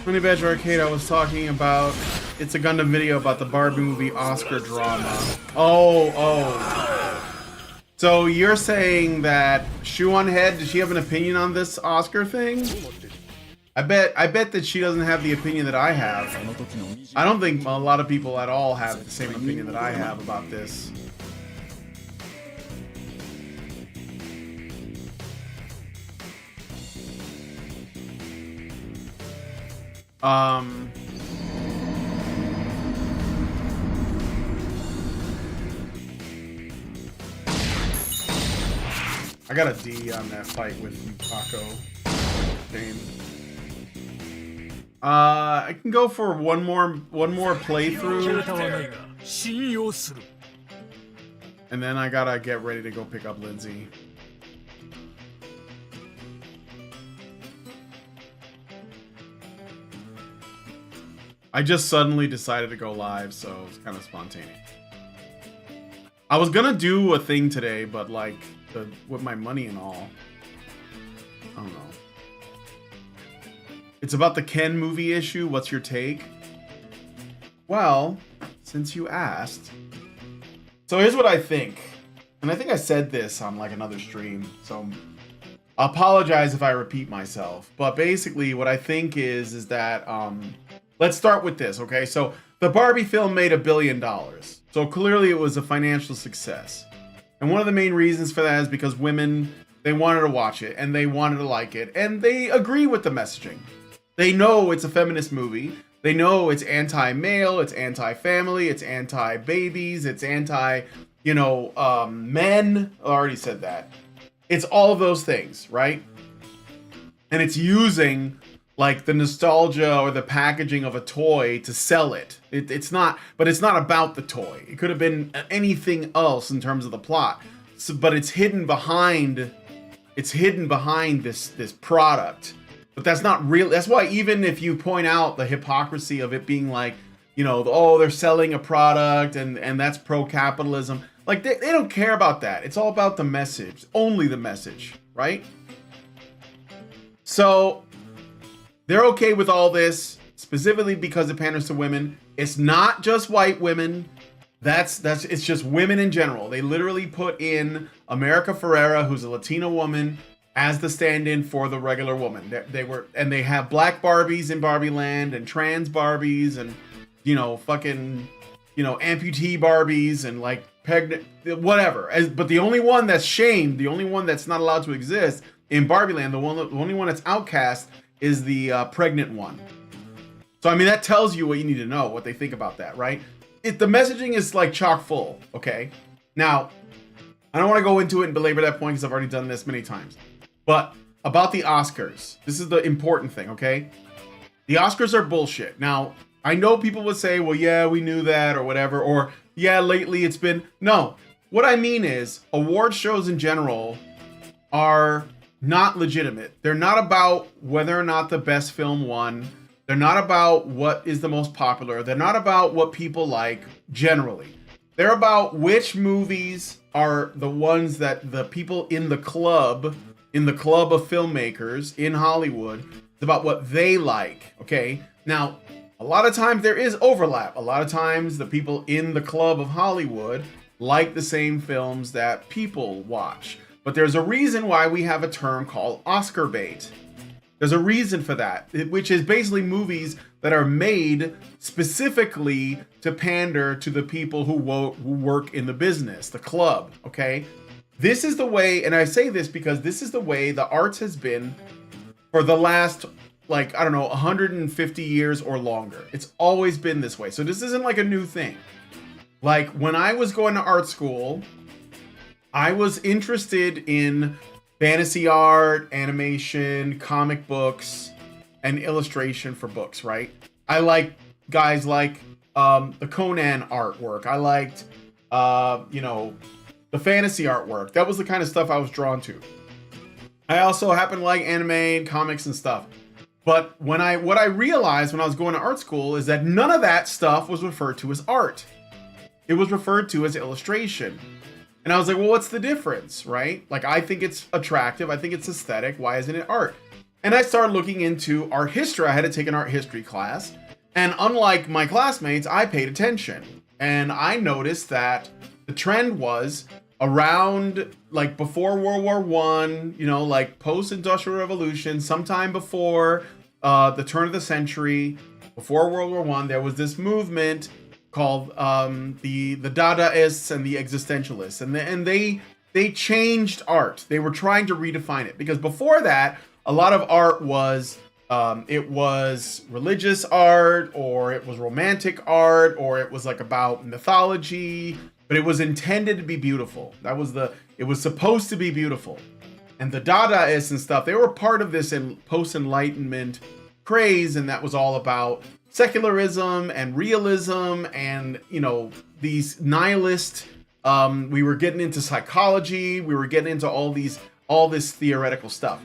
Honey Badger Arcade, I was talking about. It's a Gundam video about the Barbie movie Oscar drama. Oh. So you're saying that Shoe on Head, does she have an opinion on this Oscar thing? I bet that she doesn't have the opinion that I have. I don't think a lot of people at all have the same opinion that I have about this. I got a D on that fight with Paco. I can go for one more playthrough, and then I gotta get ready to go pick up Lindsay. I just suddenly decided to go live, so it's kind of spontaneous. I was gonna do a thing today, but like with my money and all, I don't know. It's about the Ken movie issue. What's your take? Well, since you asked, so here's what I think, and I think I said this on like another stream, so I apologize if I repeat myself. But basically, what I think is that let's start with this, okay? So the Barbie film made $1 billion. So clearly it was a financial success. And one of the main reasons for that is because women, they wanted to watch it and they wanted to like it. And they agree with the messaging. They know it's a feminist movie. They know it's anti-male, it's anti-family, it's anti-babies, it's men. I already said that. It's all of those things, right? And it's using like the nostalgia or the packaging of a toy to sell it. It's not about the toy. It could have been anything else in terms of the plot. So, but it's hidden behind this product. But that's not real. That's why even if you point out the hypocrisy of it being like, they're selling a product and that's pro-capitalism. Like they don't care about that. It's all about the message, only the message, right? So they're okay with all this, specifically because it panders to women. It's not just white women. It's just women in general. They literally put in America Ferrera, who's a Latina woman, as the stand-in for the regular woman. They have black Barbies in Barbie Land and trans Barbies and amputee Barbies and like pregnant, whatever. But the only one that's shamed, the only one that's not allowed to exist in Barbie Land, the only one that's outcast is the pregnant one. So I mean that tells you what you need to know, what they think about that, right? The messaging is like chock full, okay? Now, I don't want to go into it and belabor that point because I've already done this many times. But about the Oscars, this is the important thing, okay? The Oscars are bullshit. Now, I know people would say, well, yeah, we knew that or whatever, or yeah, lately it's been... No, what I mean is award shows in general are not legitimate. They're not about whether or not the best film won. They're not about what is the most popular. They're not about what people like generally. They're about which movies are the ones that the people in the club of filmmakers in Hollywood, it's about what they like, okay? Now, a lot of times there is overlap. A lot of times the people in the club of Hollywood like the same films that people watch. But there's a reason why we have a term called Oscar bait. There's a reason for that, which is basically movies that are made specifically to pander to the people who work in the business, the club, okay? This is the way, and I say this because this is the way the arts has been for the last, 150 years or longer. It's always been this way. So this isn't like a new thing. Like when I was going to art school, I was interested in fantasy art, animation, comic books, and illustration for books, right? I like guys like the Conan artwork. I liked, the fantasy artwork. That was the kind of stuff I was drawn to. I also happen to like anime and comics and stuff. But what I realized when I was going to art school is that none of that stuff was referred to as art. it was referred to as illustration. And I was like, well, what's the difference, right? Like, I think it's attractive. I think it's aesthetic. Why isn't it art? And I started looking into art history. I had to take an art history class. And unlike my classmates, I paid attention. And I noticed that the trend was around, like, before World War I, you know, like post-industrial revolution, sometime before the turn of the century, before World War I, there was this movement called the Dadaists and the Existentialists, and they changed art. They were trying to redefine it, because before that, a lot of art was it was religious art, or it was romantic art, or it was like about mythology, but it was intended to be beautiful. It was supposed to be beautiful. And the Dadaists and stuff, they were part of this in post-Enlightenment craze, and that was all about secularism and realism and, you know, these nihilist, we were getting into psychology, we were getting into all this theoretical stuff.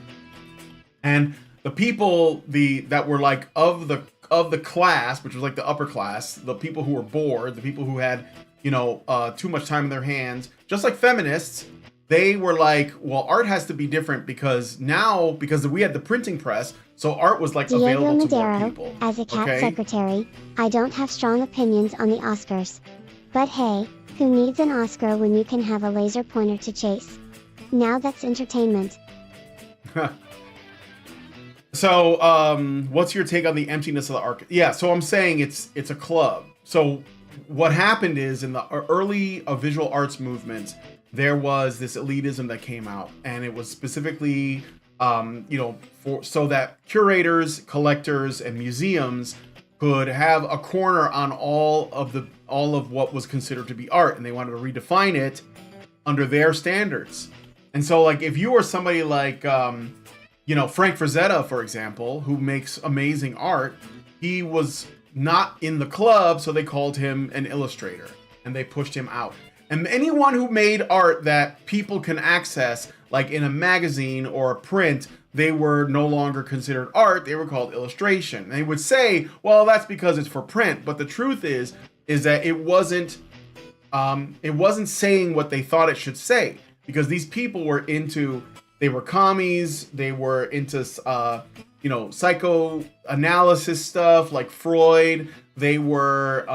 And the people that were like of the class, which was like the upper class, the people who were bored, the people who had, you know, too much time in their hands, just like feminists, they were like, well, art has to be different because we had the printing press, so art was like Diego available to more Madero, people. as a cat okay? secretary, I don't have strong opinions on the Oscars. But hey, who needs an Oscar when you can have a laser pointer to chase? Now that's entertainment. So, what's your take on the emptiness of the art? Yeah, so I'm saying it's a club. So what happened is, in the early visual arts movement, there was this elitism that came out, and it was specifically, you know, so that curators, collectors, and museums could have a corner on all of what was considered to be art, and they wanted to redefine it under their standards. And so, like, if you were somebody like, you know, Frank Frazetta, for example, who makes amazing art, he was not in the club, so they called him an illustrator, and they pushed him out. And anyone who made art that people can access, like in a magazine or a print, they were no longer considered art. They were called illustration. And they would say, well, that's because it's for print. But the truth is that it wasn't saying what they thought it should say, because these people were they were commies. They were into, you know, psychoanalysis stuff like Freud. They were,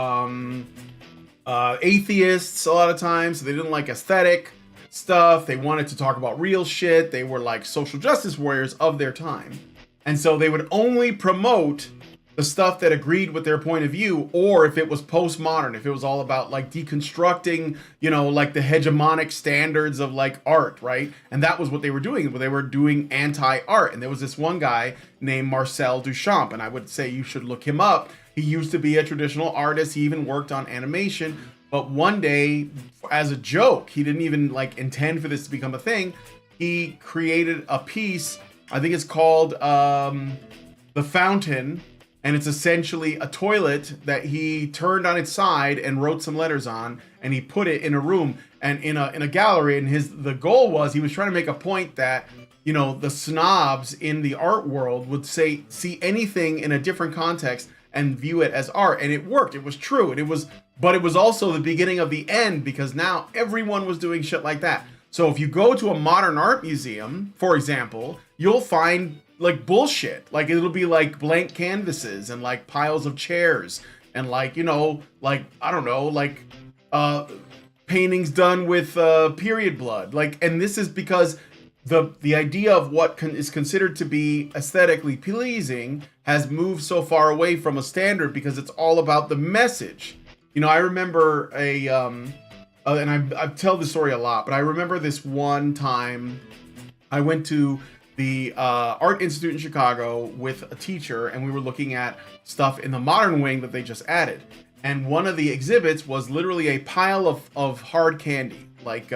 atheists a lot of times, so they didn't like aesthetic stuff. They wanted to talk about real shit. They were like social justice warriors of their time. And so they would only promote the stuff that agreed with their point of view, or if it was postmodern, if it was all about like deconstructing, you know, like the hegemonic standards of like art, right? And that was what they were doing. They were doing anti-art. And there was this one guy named Marcel Duchamp, and I would say you should look him up. He used to be a traditional artist. He even worked on animation. But one day, as a joke, he didn't even like intend for this to become a thing. He created a piece, I think it's called The Fountain. And it's essentially a toilet that he turned on its side and wrote some letters on, and he put it in a room and in a gallery. And the goal was, he was trying to make a point that, you know, the snobs in the art world would see anything in a different context and view it as art. And it worked. It was true. But it was also the beginning of the end, because now everyone was doing shit like that. So if you go to a modern art museum, for example, you'll find like bullshit. Like, it'll be like blank canvases and like piles of chairs and like, you know, like, I don't know, like paintings done with period blood. Like, and this is because the idea of what is considered to be aesthetically pleasing has moved so far away from a standard, because it's all about the message. You know, I remember and I tell this story a lot, but I remember this one time I went to the Art Institute in Chicago with a teacher, and we were looking at stuff in the modern wing that they just added. And one of the exhibits was literally a pile of hard candy, like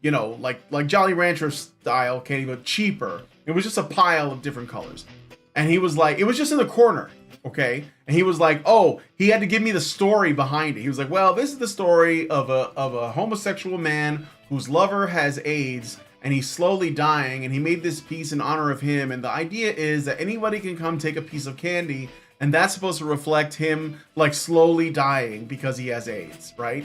you know, like Jolly Rancher style candy, but cheaper. It was just a pile of different colors. And he was like, it was just in the corner, okay? And he was like, oh, he had to give me the story behind it. He was like, well, this is the story of a homosexual man whose lover has AIDS, and he's slowly dying, and he made this piece in honor of him, and the idea is that anybody can come take a piece of candy, and that's supposed to reflect him like slowly dying because he has AIDS, right?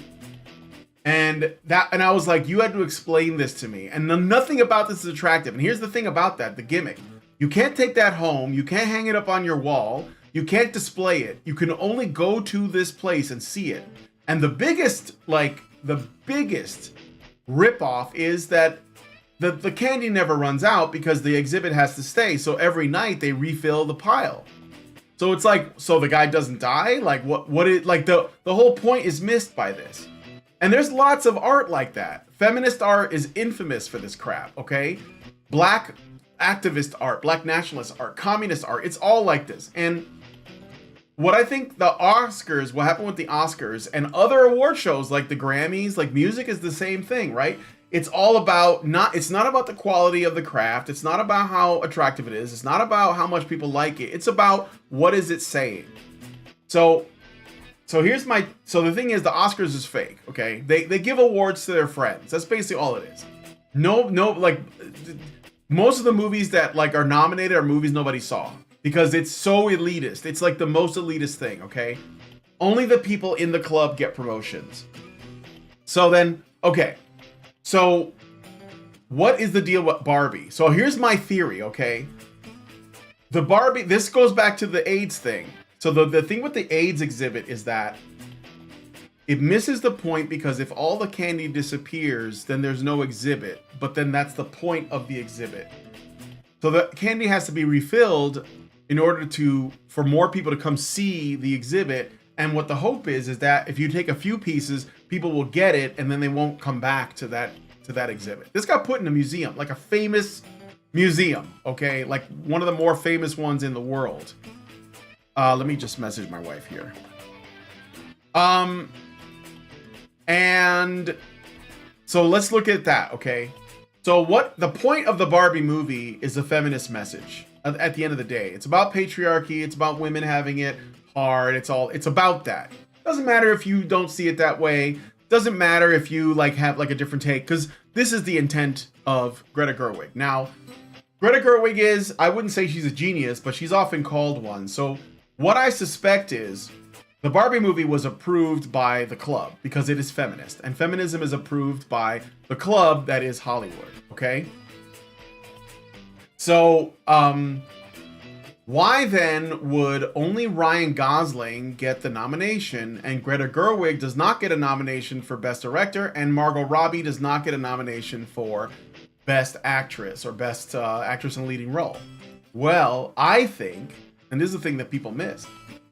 And I was like, you had to explain this to me, and nothing about this is attractive. And here's the thing about that, the gimmick: you can't take that home, you can't hang it up on your wall, you can't display it, you can only go to this place and see it. And the biggest ripoff is that the candy never runs out because the exhibit has to stay. So every night they refill the pile. So it's like, so the guy doesn't die? Like what it, like the whole point is missed by this. And there's lots of art like that. Feminist art is infamous for this crap, okay? Black activist art, black nationalist art, communist art, it's all like this. And what I think the Oscars, what happened with the Oscars and other award shows like the Grammys, like music is the same thing, right? It's all about it's not about the quality of the craft. It's not about how attractive it is. It's not about how much people like it. It's about what is it saying. So the thing is, the Oscars is fake, okay? They give awards to their friends. That's basically all it is. No, like most of the movies that like are nominated are movies nobody saw because it's so elitist. It's like the most elitist thing, okay? Only the people in the club get promotions. So then, okay. So what is the deal with Barbie? So here's my theory, okay? The Barbie, this goes back to the AIDS thing. So the thing with the AIDS exhibit is that it misses the point because if all the candy disappears, then there's no exhibit. But then that's the point of the exhibit. So the candy has to be refilled in order for more people to come see the exhibit. And what the hope is that if you take a few pieces, people will get it and then they won't come back to that exhibit. This got put in a museum, like a famous museum, okay? Like one of the more famous ones in the world. Let me just message my wife here. And so let's look at that, okay? So what the point of the Barbie movie is a feminist message at the end of the day. It's about patriarchy. It's about women having it hard. It's about that. Doesn't matter if you don't see it that way. Doesn't matter if you like have like a different take, because this is the intent of Greta Gerwig. Now, Greta Gerwig is, I wouldn't say she's a genius, but she's often called one. So what I suspect is the Barbie movie was approved by the club because it is feminist, and feminism is approved by the club that is Hollywood, okay? So, why then would only Ryan Gosling get the nomination and Greta Gerwig does not get a nomination for Best Director and Margot Robbie does not get a nomination for Best Actress or Best Actress in a Leading Role? Well, I think, and this is the thing that people miss,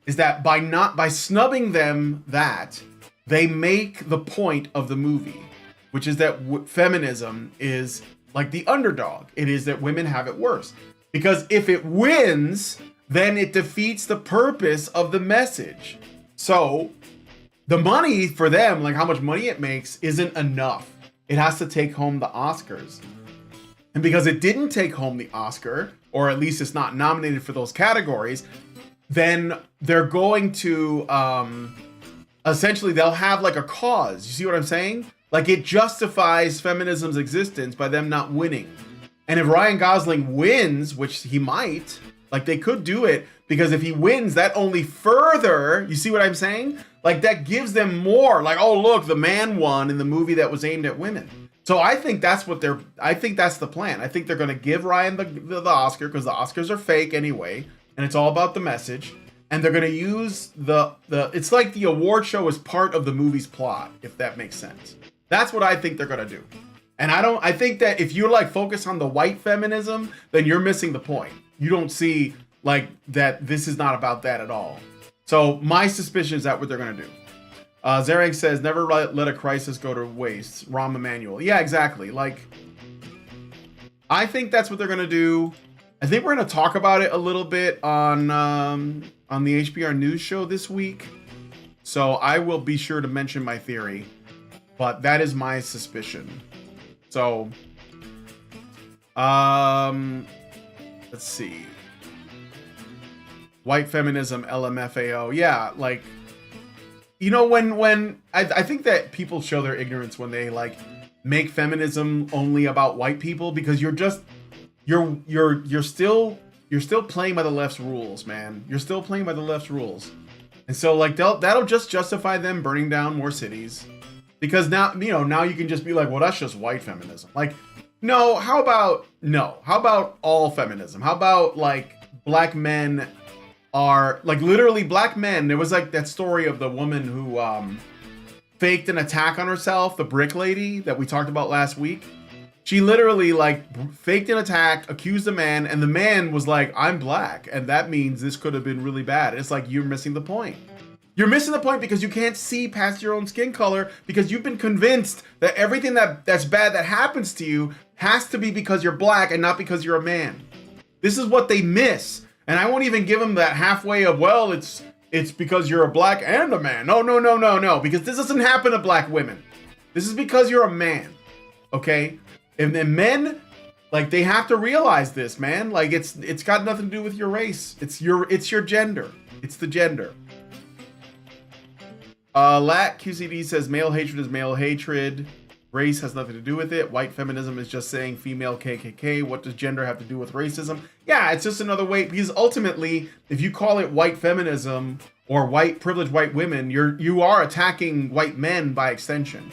is that by snubbing them, that they make the point of the movie, which is that feminism is like the underdog. It is that women have it worse. Because if it wins, then it defeats the purpose of the message. So the money for them, like how much money it makes, isn't enough. It has to take home the Oscars. And because it didn't take home the Oscar, or at least it's not nominated for those categories, then they're going to, essentially they'll have like a cause. You see what I'm saying? Like it justifies feminism's existence by them not winning. And if Ryan Gosling wins, which he might, like they could do it, because if he wins, that only further, you see what I'm saying? Like that gives them more, like, oh, look, the man won in the movie that was aimed at women. So I think that's I think that's the plan. I think they're going to give Ryan the Oscar because the Oscars are fake anyway. And it's all about the message. And they're going to use it's like the award show is part of the movie's plot, if that makes sense. That's what I think they're going to do. And I think that if you like focus on the white feminism, then you're missing the point. You don't see like that this is not about that at all. So my suspicion is that what they're going to do. Zarek says, never let a crisis go to waste. Rahm Emanuel. Yeah, exactly. Like, I think that's what they're going to do. I think we're going to talk about it a little bit on the HBR News show this week. So I will be sure to mention my theory. But that is my suspicion. So, let's see. White feminism, LMFAO. Yeah, like, you know, when I think that people show their ignorance when they like make feminism only about white people, because you're still playing by the left's rules, man. You're still playing by the left's rules. And so like that'll just justify them burning down more cities. Because now, now you can just be like, well, that's just white feminism. Like, no, how about all feminism? How about like black men are like literally black men? There was like that story of the woman who faked an attack on herself, the brick lady that we talked about last week. She literally like faked an attack, accused a man, and the man was like, I'm black, and that means this could have been really bad. It's like, you're missing the point. You're missing the point because you can't see past your own skin color, because you've been convinced that everything that's bad that happens to you has to be because you're black and not because you're a man. This is what they miss. And I won't even give them that halfway of, well, it's because you're a black and a man. No, because this doesn't happen to black women. This is because you're a man, okay? And then men, like, they have to realize this, man. Like, it's got nothing to do with your race. It's your gender. It's the gender. Lat QCD says male hatred is male hatred. Race has nothing to do with it. White feminism is just saying female KKK. What does gender have to do with racism? Yeah, it's just another way, because ultimately, if you call it white feminism or white privileged white women, you are attacking white men by extension.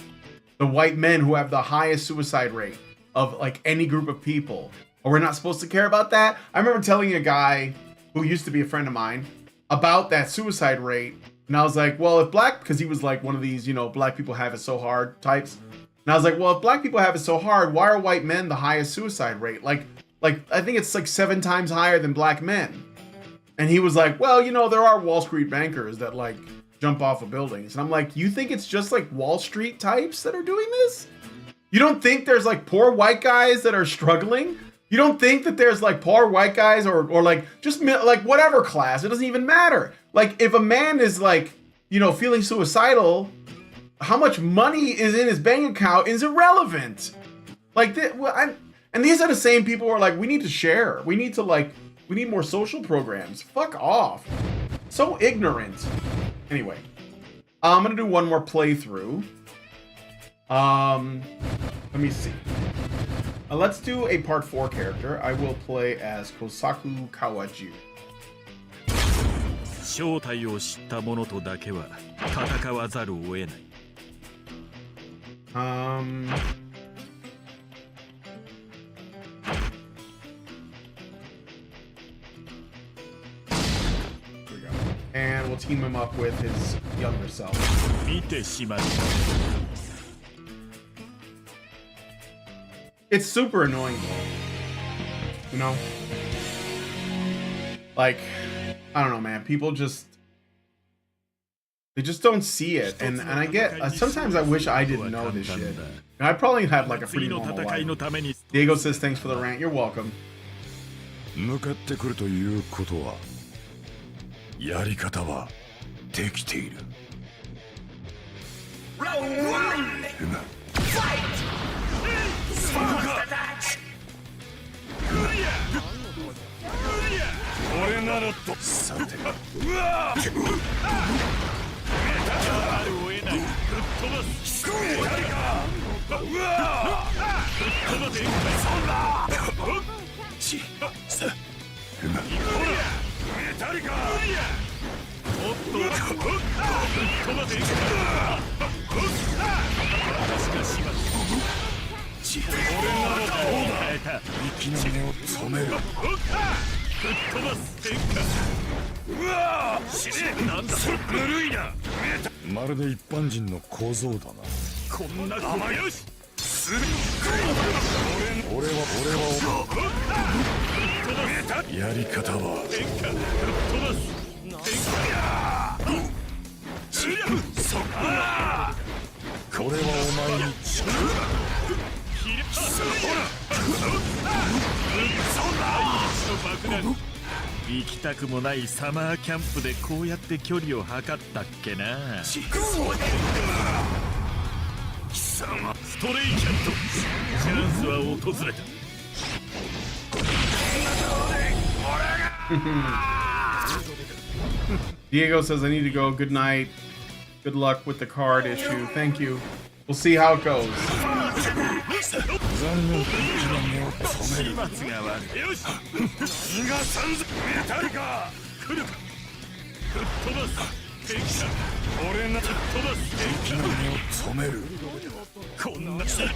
The white men who have the highest suicide rate of like any group of people. Or we're not supposed to care about that? I remember telling a guy who used to be a friend of mine about that suicide rate. And I was like, well, because he was like one of these, black people have it so hard types. And I was like, well, if black people have it so hard, why are white men the highest suicide rate? Like I think it's like 7 times higher than black men. And he was like, well, there are Wall Street bankers that like jump off of buildings. And I'm like, you think it's just like Wall Street types that are doing this? You don't think there's like poor white guys that are struggling? You don't think that there's like poor white guys or like just like whatever class? It doesn't even matter. Like if a man is like, feeling suicidal, how much money is in his bank account is irrelevant. Like, and these are the same people who are like, we need to share. We need more social programs. Fuck off. So ignorant. Anyway, I'm gonna do one more playthrough. Let me see. Let's do a part 4 character. I will play as Kosaku Kawaju. 正体を知った者とだけは戦わざるを得ない。Here we go. And we'll team him up with his younger self. 見てしまった。 It's super annoying though. Like, I don't know, man. People they just don't see it. And I get, sometimes I wish I didn't know this shit. And I probably have like a pretty normal life. Diego says, thanks for the rant. You're welcome. 向かってくるということは、やり方はできている。俺ならとさてうわっあるを得ないぶっ飛ばす誰かうわっぶっ飛ばせそんなちさほら誰かおっとぶっ飛ばせ私がしまった俺ならと変えた生きの根を染めるぶっ飛ばす天下うわー死ねなんだぬるいなまるで一般人の構造だなこんな甘いよしすべて俺はぶっ飛ばすやり方は天下ぶっ飛ばす天下そこだこれはお前に誓う行きたくもないサマーキャンプでこうやって距離を測ったっけな貴様ストレイキャットチャンスは訪れたDiego says, I need to go. Good night. Good luck with the card issue. Thank you. We'll see how it goes. 末が悪い。よし逃がさんぞ。メタリカ来るか。吹っ飛ばす。敵だ。俺な吹っ飛ばす。敵の目を染める。こんなし抜け。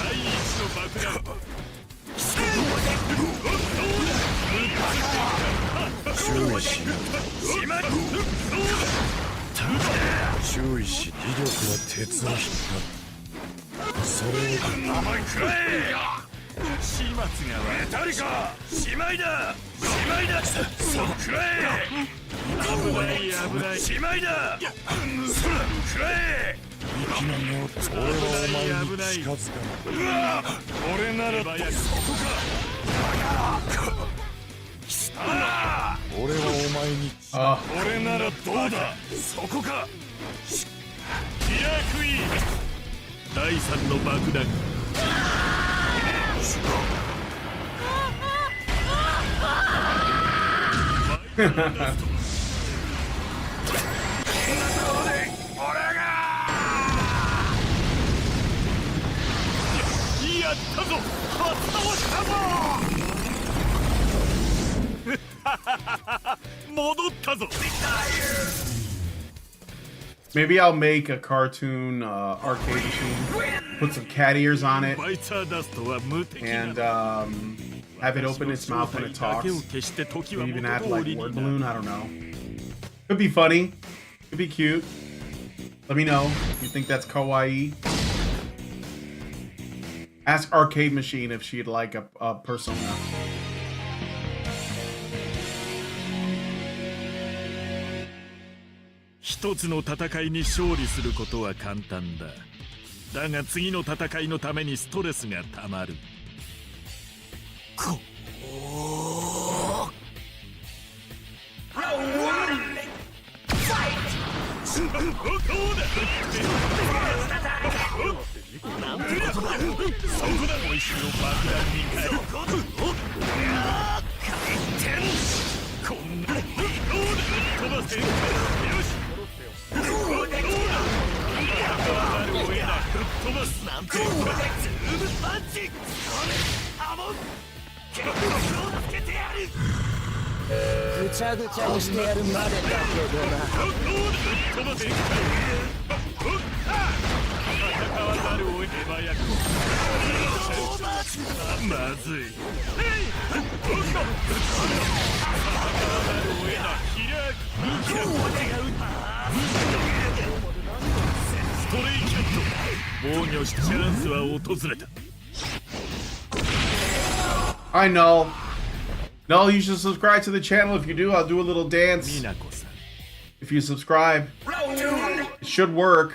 第一の爆弾。注意しない。注意し、威力は鉄の引っそれを甘いくらえ。始末がメタリカしまいだ。しまいだ。そうくらえ。危ない危ない。しまいだ。そらくらえ。息の根を俺はお前に近づかない。うわ俺ならばそこか。俺はお前に俺ならどうだ。そこか。キラークイーン第3の爆弾。やったぞ。発動したぞ。戻ったぞ。Maybe I'll make a cartoon arcade machine, put some cat ears on it, and have it open its mouth when it talks. Maybe even add like word balloon. I don't know. Could be funny. Could be cute. Let me know if you think that's kawaii. Ask Arcade Machine if she'd like a persona. One つの戦いに勝利することは簡単だ。だが次の戦いのためにストレスがたまる。こなんてことだ。そこだ。おいしいを爆弾に変える。こんな飛ばせ。よし。飛ばすなんて。ズームパンチ。アモン。結構つけてやる。ぐちゃぐちゃにしてやるまでだけどな。飛ばせ。戦わざるを得早く。まずい。ストレイキャット防御しチャンスは訪れた。I know. No, you should subscribe to the channel. If you do, I'll do a little dance. If you subscribe, it should work.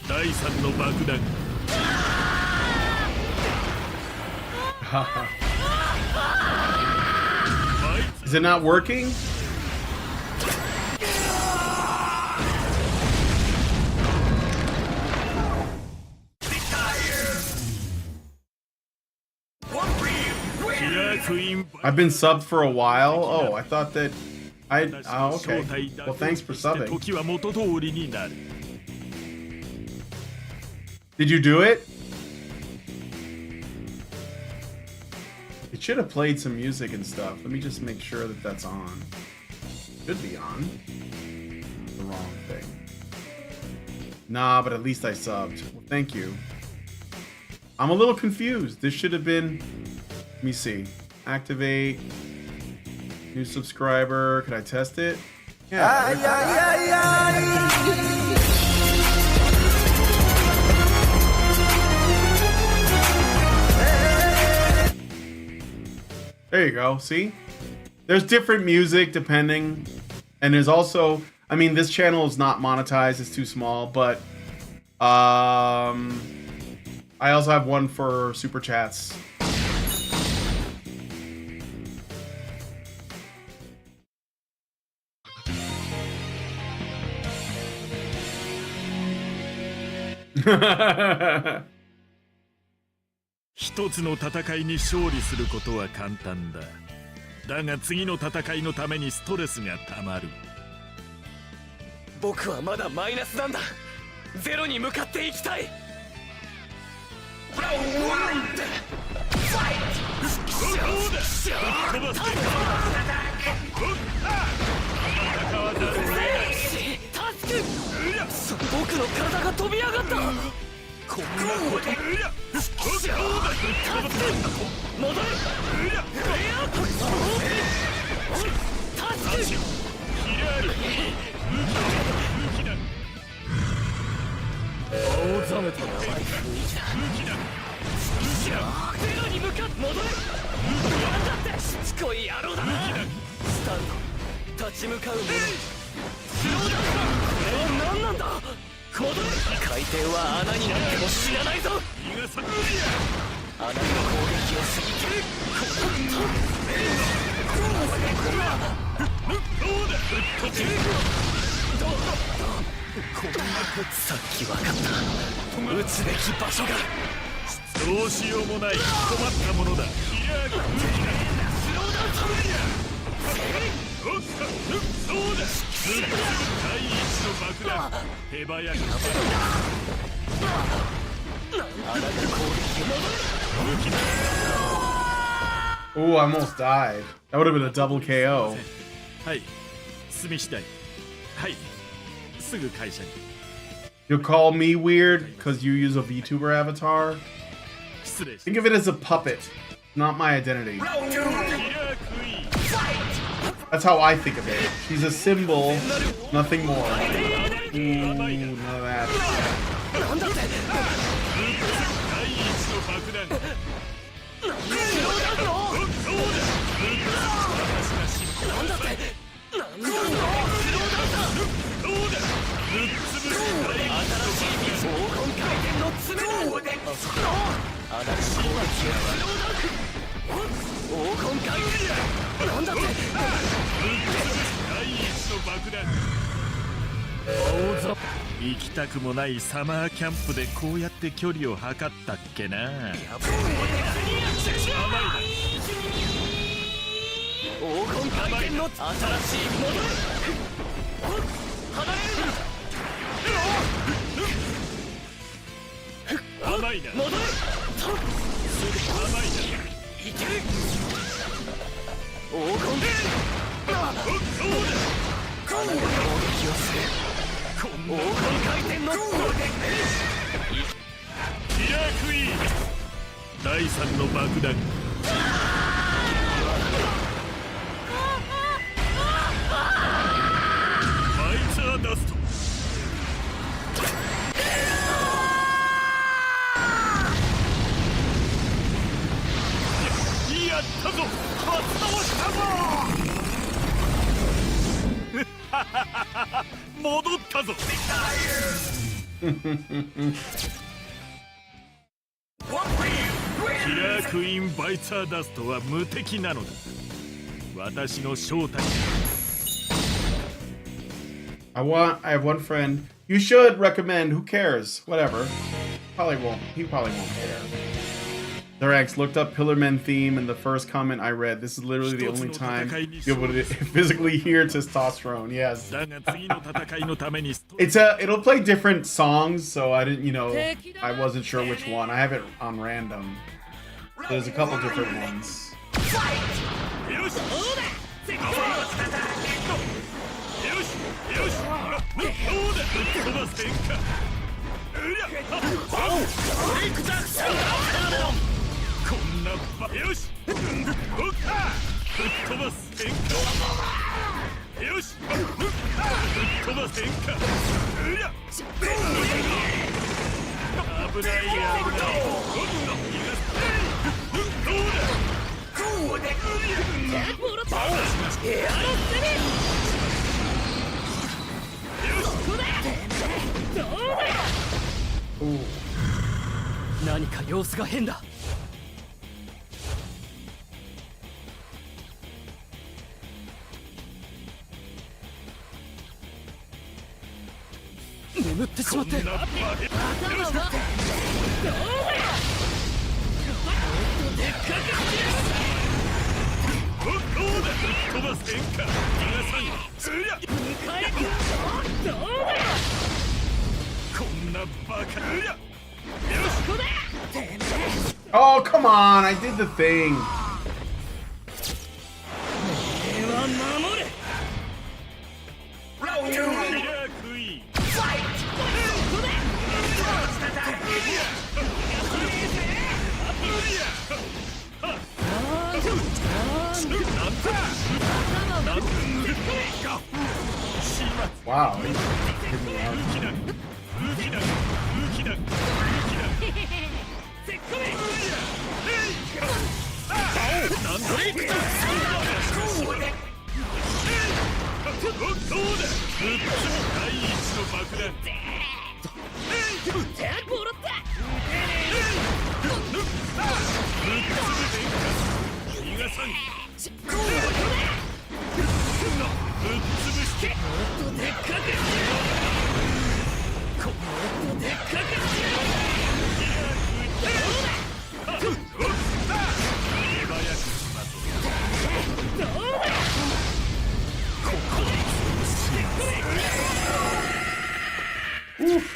第3の爆弾。Is it not working? I've been subbed for a while. Oh, I thought that oh, okay. Well, thanks for subbing. Did you do it? It should have played some music and stuff. Let me just make sure that that's on. Should be on. The wrong thing. Nah, but at least I subbed. Well, thank you. I'm a little confused. This should have been... Let me see. Activate. New subscriber. Could I test it? Yeah. There you go. See? There's different music depending. And there's also, I mean, this channel is not monetized. It's too small. But I also have one for super chats.一つの戦いに勝利することは簡単だ。だが次の戦いのためにストレスがたまる。僕はまだマイナスなんだ。ゼロに向かっていきたい。僕の体が飛び上がった。こんなこと戻れ。青ざめた長い雰囲気だ。ゼロに向かって戻れ。なんだってしつこい野郎だな。スタンド立ち向かう者。スローダウン。これは何なんだ。戻れ。海底は穴になっても死なないぞ。穴の攻撃を過ぎてさっき分かった。撃つべき場所が。どうしようもない困ったものだ。スローダウン。そうだ。第一の爆弾。手早く。Ooh, I almost died. That would have been a double KO. はい。済み次第。はい。すぐ会社に。You'll call me weird because you use a VTuber avatar? 失礼し Think of it as a puppet, not my identity. That's how I think of it. She's a symbol, nothing more. Ooh, none of that. 行きたくもないサマーキャンプでこうやって距離を測ったっけな。黄金回転の新しい戻れ。離れるな。甘いな。戻れ。甘いな。いける。黄金でかなり攻撃をする。黄金回転のキラークイーン第3の爆弾。マイツァーダスト。やったぞ。発動したぞ。戻ったぞ。キラークイーンバイツァーダストは無敵なのだ。私の正体。I have one friend. You should recommend. Who cares? Whatever. Probably won't. He probably won't care. Thorax looked up Pillarmen theme in the first comment I read. This is literally the only time you're able to physically hear testosterone. Yes. It'll play different songs, so I didn't, I wasn't sure which one. I have it on random. There's a couple different ones. 何か様子が変だ。眠ってしまって。Oh, come on! I did the thing. Wow.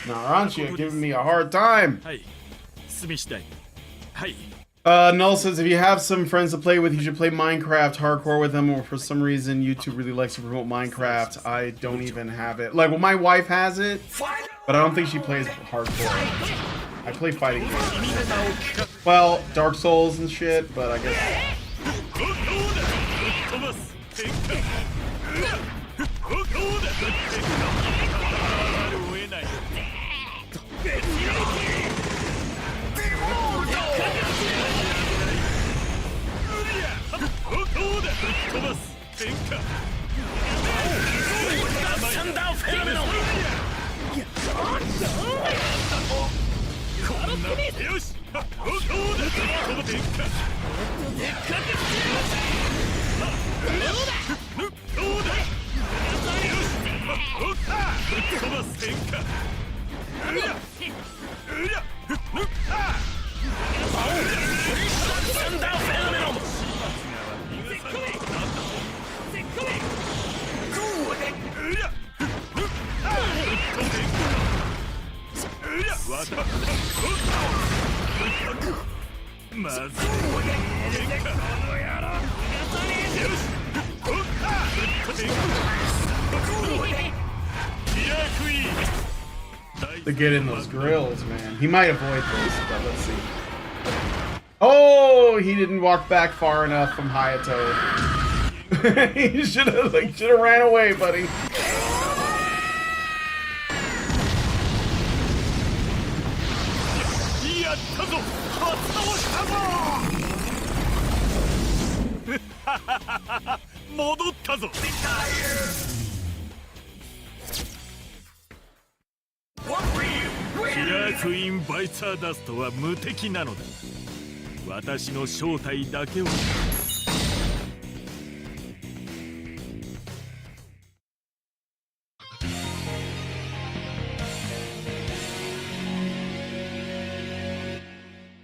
Naranchi are giving me a hard time. Null says if you have some friends to play with, you should play Minecraft hardcore with them, or for some reason YouTube really likes to promote Minecraft. I don't even have it. Like, well, my wife has it, but I don't think she plays hardcore. I play fighting games. Well, Dark Souls and shit, but I guess... To get in those grills, man. He might avoid this, but let's see. Oh, he didn't walk back far enough from Hayato. He should have ran away, buddy.クイーンバイツァーダストは無敵なのだ。私の正体だけを。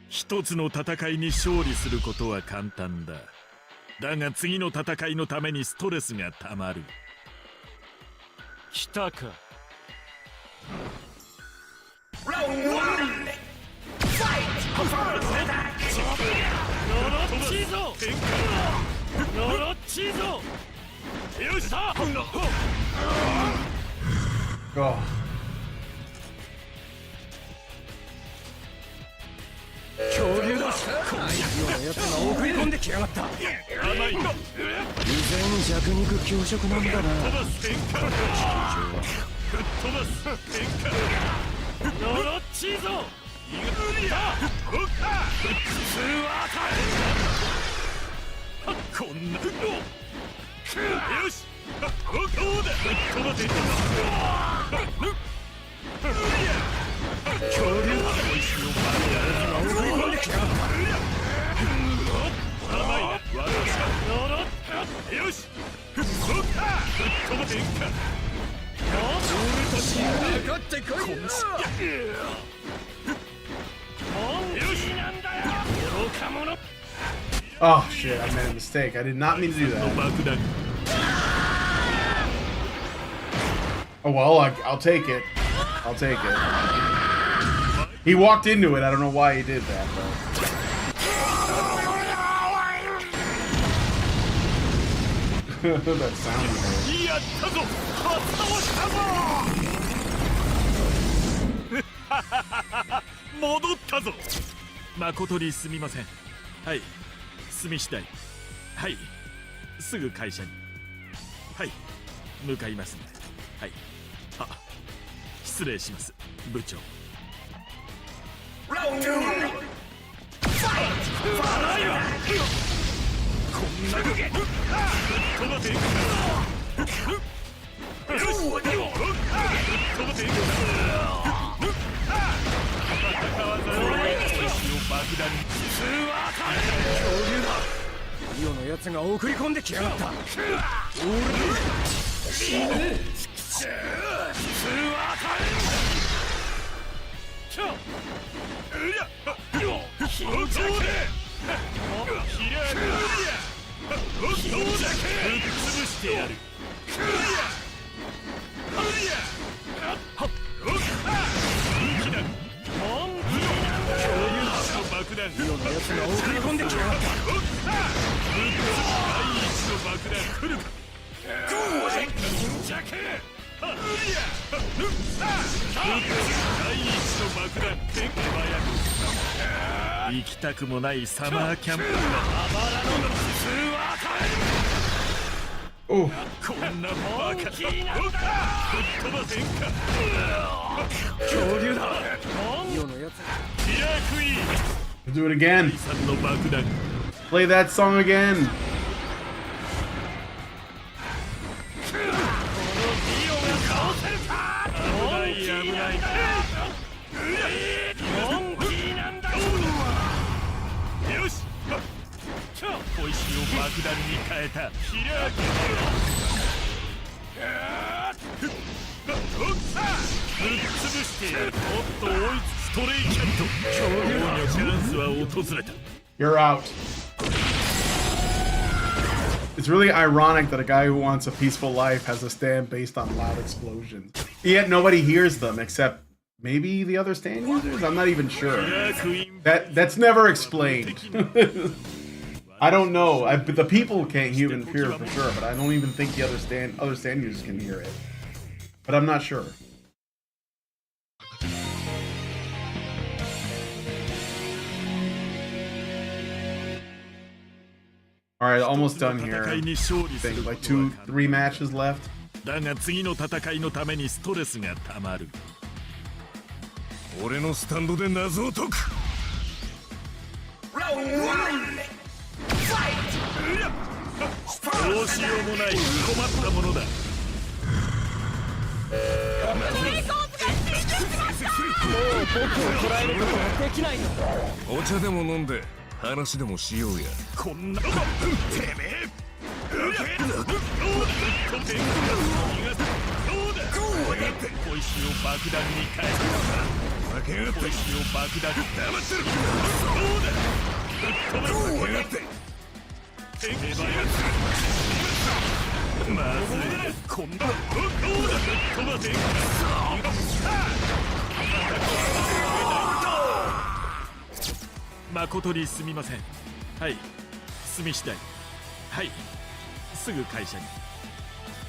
一つの戦いに勝利することは簡単だ。だが次の戦いのためにストレスがたまる。来たか。Go. こんなよしどうだ飛ばせ恐竜だおいしいおばあが送り込んできた甘いな我が社よしそうか飛ばせんか俺たちにかかってこいよよしなんだよ愚か者 Oh shit, I made a mistake. I did not mean to do that. Oh well, I'll take it. I'll take it. He walked into it. I don't know why he did that, though. That sounded weird. 戻ったぞ。誠にすみません。はい。済み次第。はい。すぐ会社に。はい。向かいますね。はい。あ、失礼します。部長。ラウンド。ファイト。こんなゲ。飛ばせ。飛ばせ。イオのやつが送り込んできやがった。死ぬ。爆弾イオのやつが送り込んできやがった。第一の爆弾来るか。第一の爆弾天気早く行きたくもないサマーキャンプ。Oh. こんなバカ吹っ飛ばせんか。恐竜だ。イオのやつキラークイーン。Do it again. Play that song again. You're out. It's really ironic that a guy who wants a peaceful life has a stand based on loud explosions. Yet nobody hears them except maybe the other stand users? I'm not even sure. That's never explained. I don't know. The people can't even hear it for sure, but I don't even think the other stand users can hear it. But I'm not sure. All right, almost done here. I think like 2-3 matches left. だが次の戦いのためにストレスがたまる。俺のスタンドで謎を解く。どうしようもない困ったものだ。お茶でも飲んで話でもしようや。こんなてめえ小石を爆弾に変えた。小石を爆弾黙ってる。どうだ。てめえばやつ。まずい。こんな。どうだ。飛ばせんか。誠にすみません。はい。済み次第。はい。すぐ会社に。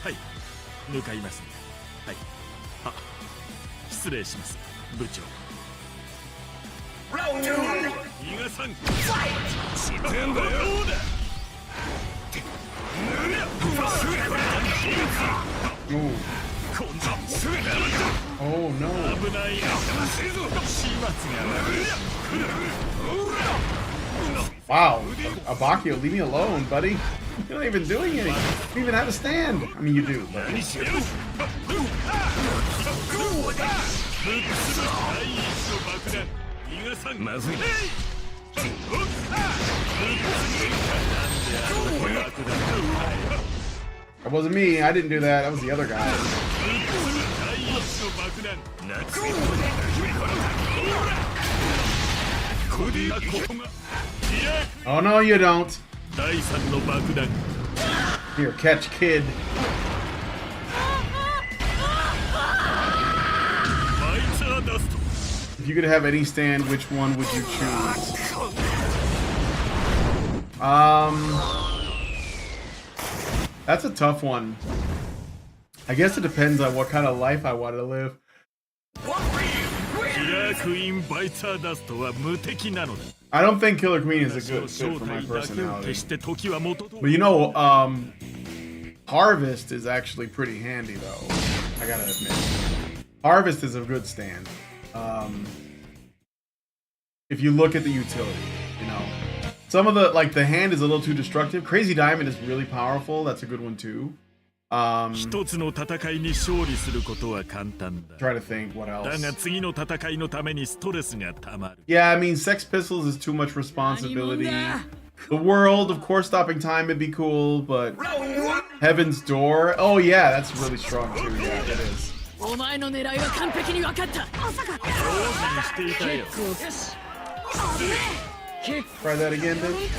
はい。向かいます。はい。あ、失礼します。部長。ラウンド。逃がさん。知ってんだよ。どうだ。Oh no. Wow, Abakio, leave me alone, buddy. You're not even doing anything. You don't even have a stand. I mean, you do, but... That wasn't me. I didn't do that. That was the other guy. Oh, no, you don't. Here, catch, kid. If you could have any stand, which one would you choose? That's a tough one. I guess it depends on what kind of life I want to live. I don't think Killer Queen is a good fit for my personality. But you know, Harvest is actually pretty handy though. I gotta admit. Harvest is a good stand. If you look at the utility, you know. Some of the, like, the hand is a little too destructive. Crazy Diamond is really powerful. That's a good one too. Try to think what else. Yeah, I mean, Sex Pistols is too much responsibility. The World, of course, stopping time would be cool, but Heaven's Door. Oh yeah, that's really strong too. Yeah, it is. Try that again, bitch.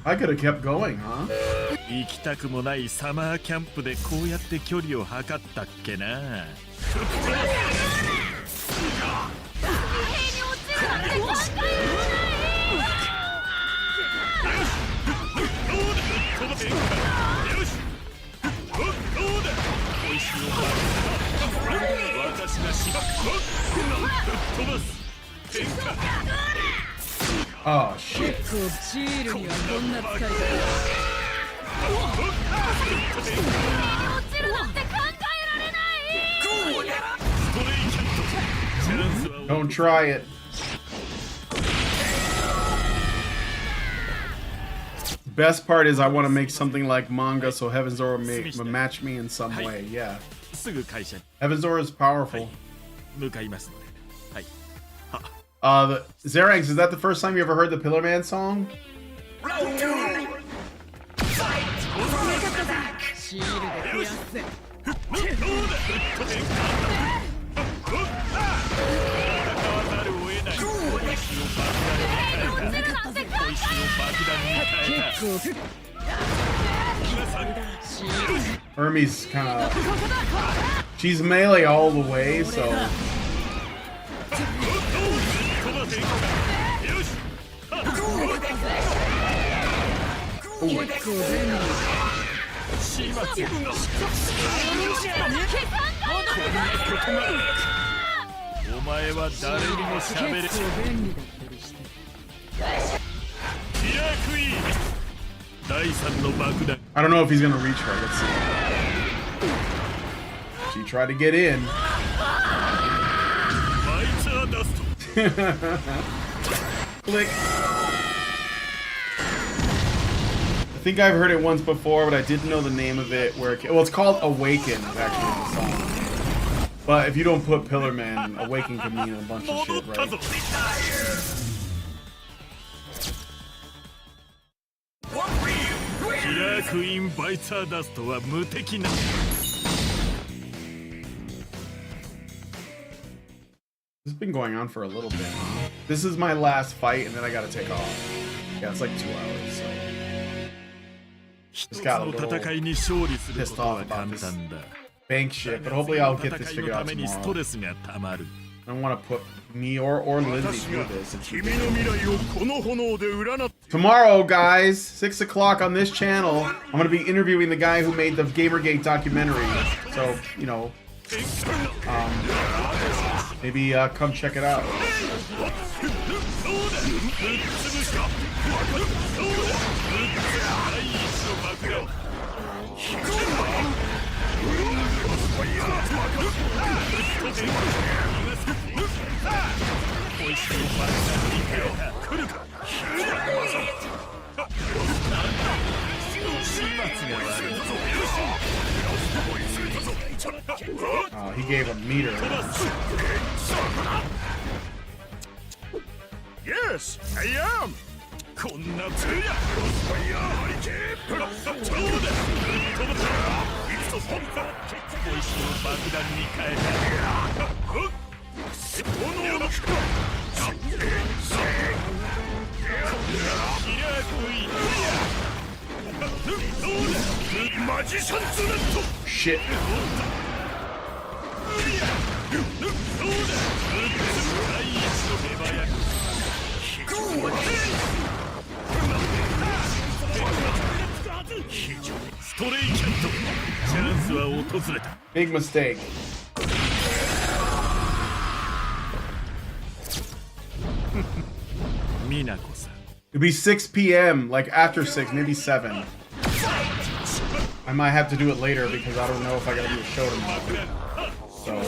I could have kept going, huh? Oh shit. Don't try it. Best part is I want to make something like manga so Heaven's Door will match me in some way. Yeah. Heaven's Door is powerful. Xerax, is that the first time you ever heard the Pillar Man song? Hermes kind of... She's melee all the way, so... Ooh. I don't know if he's gonna reach her. Let's see. She tried to get in. Click. I think I've heard it once before, but I didn't know the name of it. Well, it's called Awaken, actually, the song. But if you don't put Pillar Man, Awaken can mean a bunch of shit, right? This has been going on for a little bit, huh? This is my last fight, and then I gotta take off. Yeah, it's like 2 hours, so... Just got a little pissed off about this bank shit, but hopefully I'll get this figured out tomorrow. I don't want to put me or Lindsay through this. Tomorrow, guys, 6 o'clock on this channel, I'm going to be interviewing the guy who made the Gamergate documentary. So, you know, maybe come check it out. Oh, he gave a meter. Yes, I am. こんなつや。ファイヤーハリケーン。そうだ。飛ぶぞ。いくぞ。ポンポン。小石を爆弾に変えた。炎のくか。キラークイーン。どうだ。マジシャンズレット。Shit. Big mistake. It'd be 6 p.m., like after 6, maybe 7. I might have to do it later because I don't know if I gotta do a show tomorrow. So.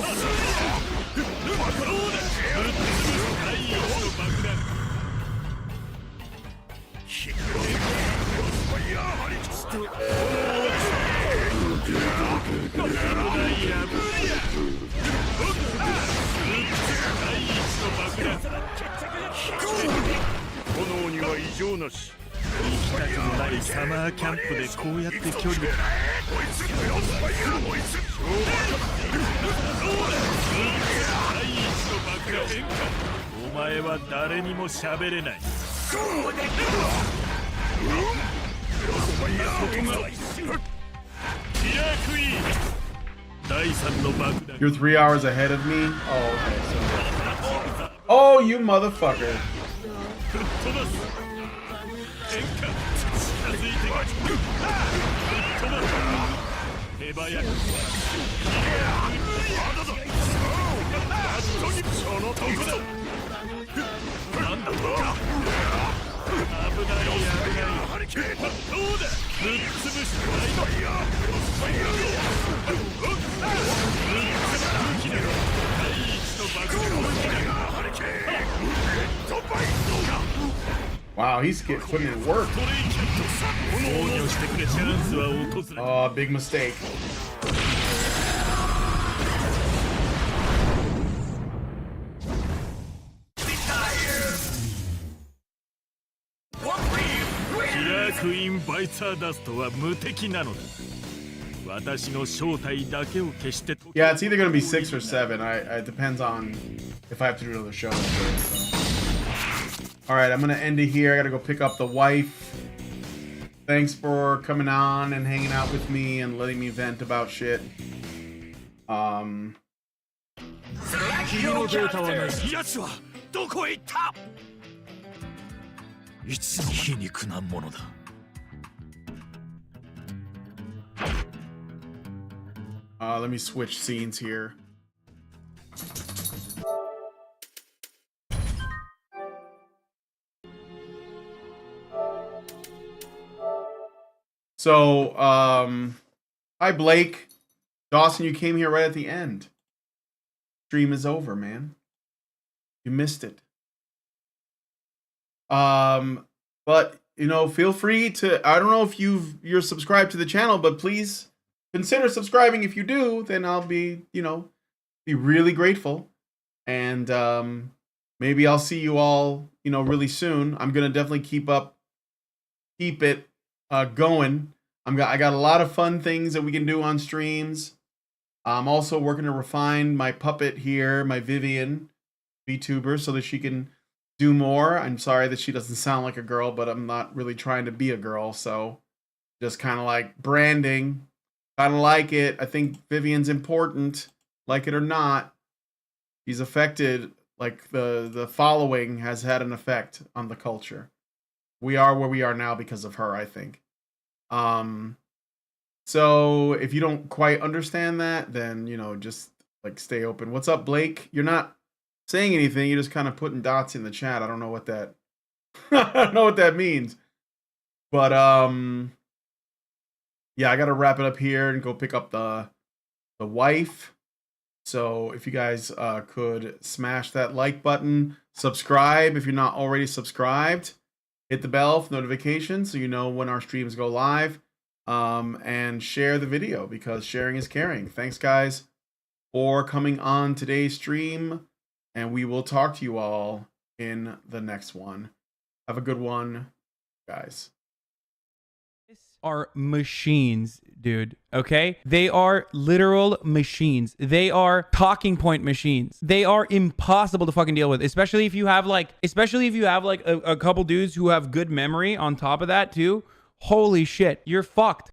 You're 3 hours ahead of me? Oh, okay. So... Oh, you motherfucker. Wow, he's putting in work. Oh, big mistake. Yeah, it's either gonna be 6 or 7. It depends on if I have to do another show. So. All right, I'm gonna end it here. I gotta go pick up the wife. Thanks for coming on and hanging out with me and letting me vent about shit. 君のデータはない。奴はどこへ行った？いつも皮肉なものだ。Let me switch scenes here. So, hi Blake. Dawson, you came here right at the end. Stream is over, man. You missed it. But, you know, feel free to, I don't know if you're subscribed to the channel, but please consider subscribing. If you do, then I'll be, you know, be really grateful. And maybe I'll see you all, you know, really soon. I'm going to definitely keep it going. I got a lot of fun things that we can do on streams. I'm also working to refine my puppet here, my Vivian VTuber, so that she can do more. I'm sorry that she doesn't sound like a girl, but I'm not really trying to be a girl, so just kind of like branding. Kind of like it. I think Vivian's important, like it or not. She's affected, like the following has had an effect on the culture. We are where we are now because of her, I think. So if you don't quite understand that, then, you know, just like stay open. What's up, Blake? You're not saying anything. You're just kind of putting dots in the chat. I don't know what that, I don't know what that means. But, yeah, I got to wrap it up here and go pick up the the wife. So if you guys could smash that like button, subscribe if you're not already subscribed, hit the bell for notifications so you know when our streams go live, and share the video because sharing is caring. Thanks guys for coming on today's stream, and we will talk to you all in the next one. Have a good one, guys. Are machines, dude. Okay? They are literal machines. They are talking point machines. They are impossible to fucking deal with, especially if you have like a couple dudes who have good memory on top of that too. Holy shit, you're fucked.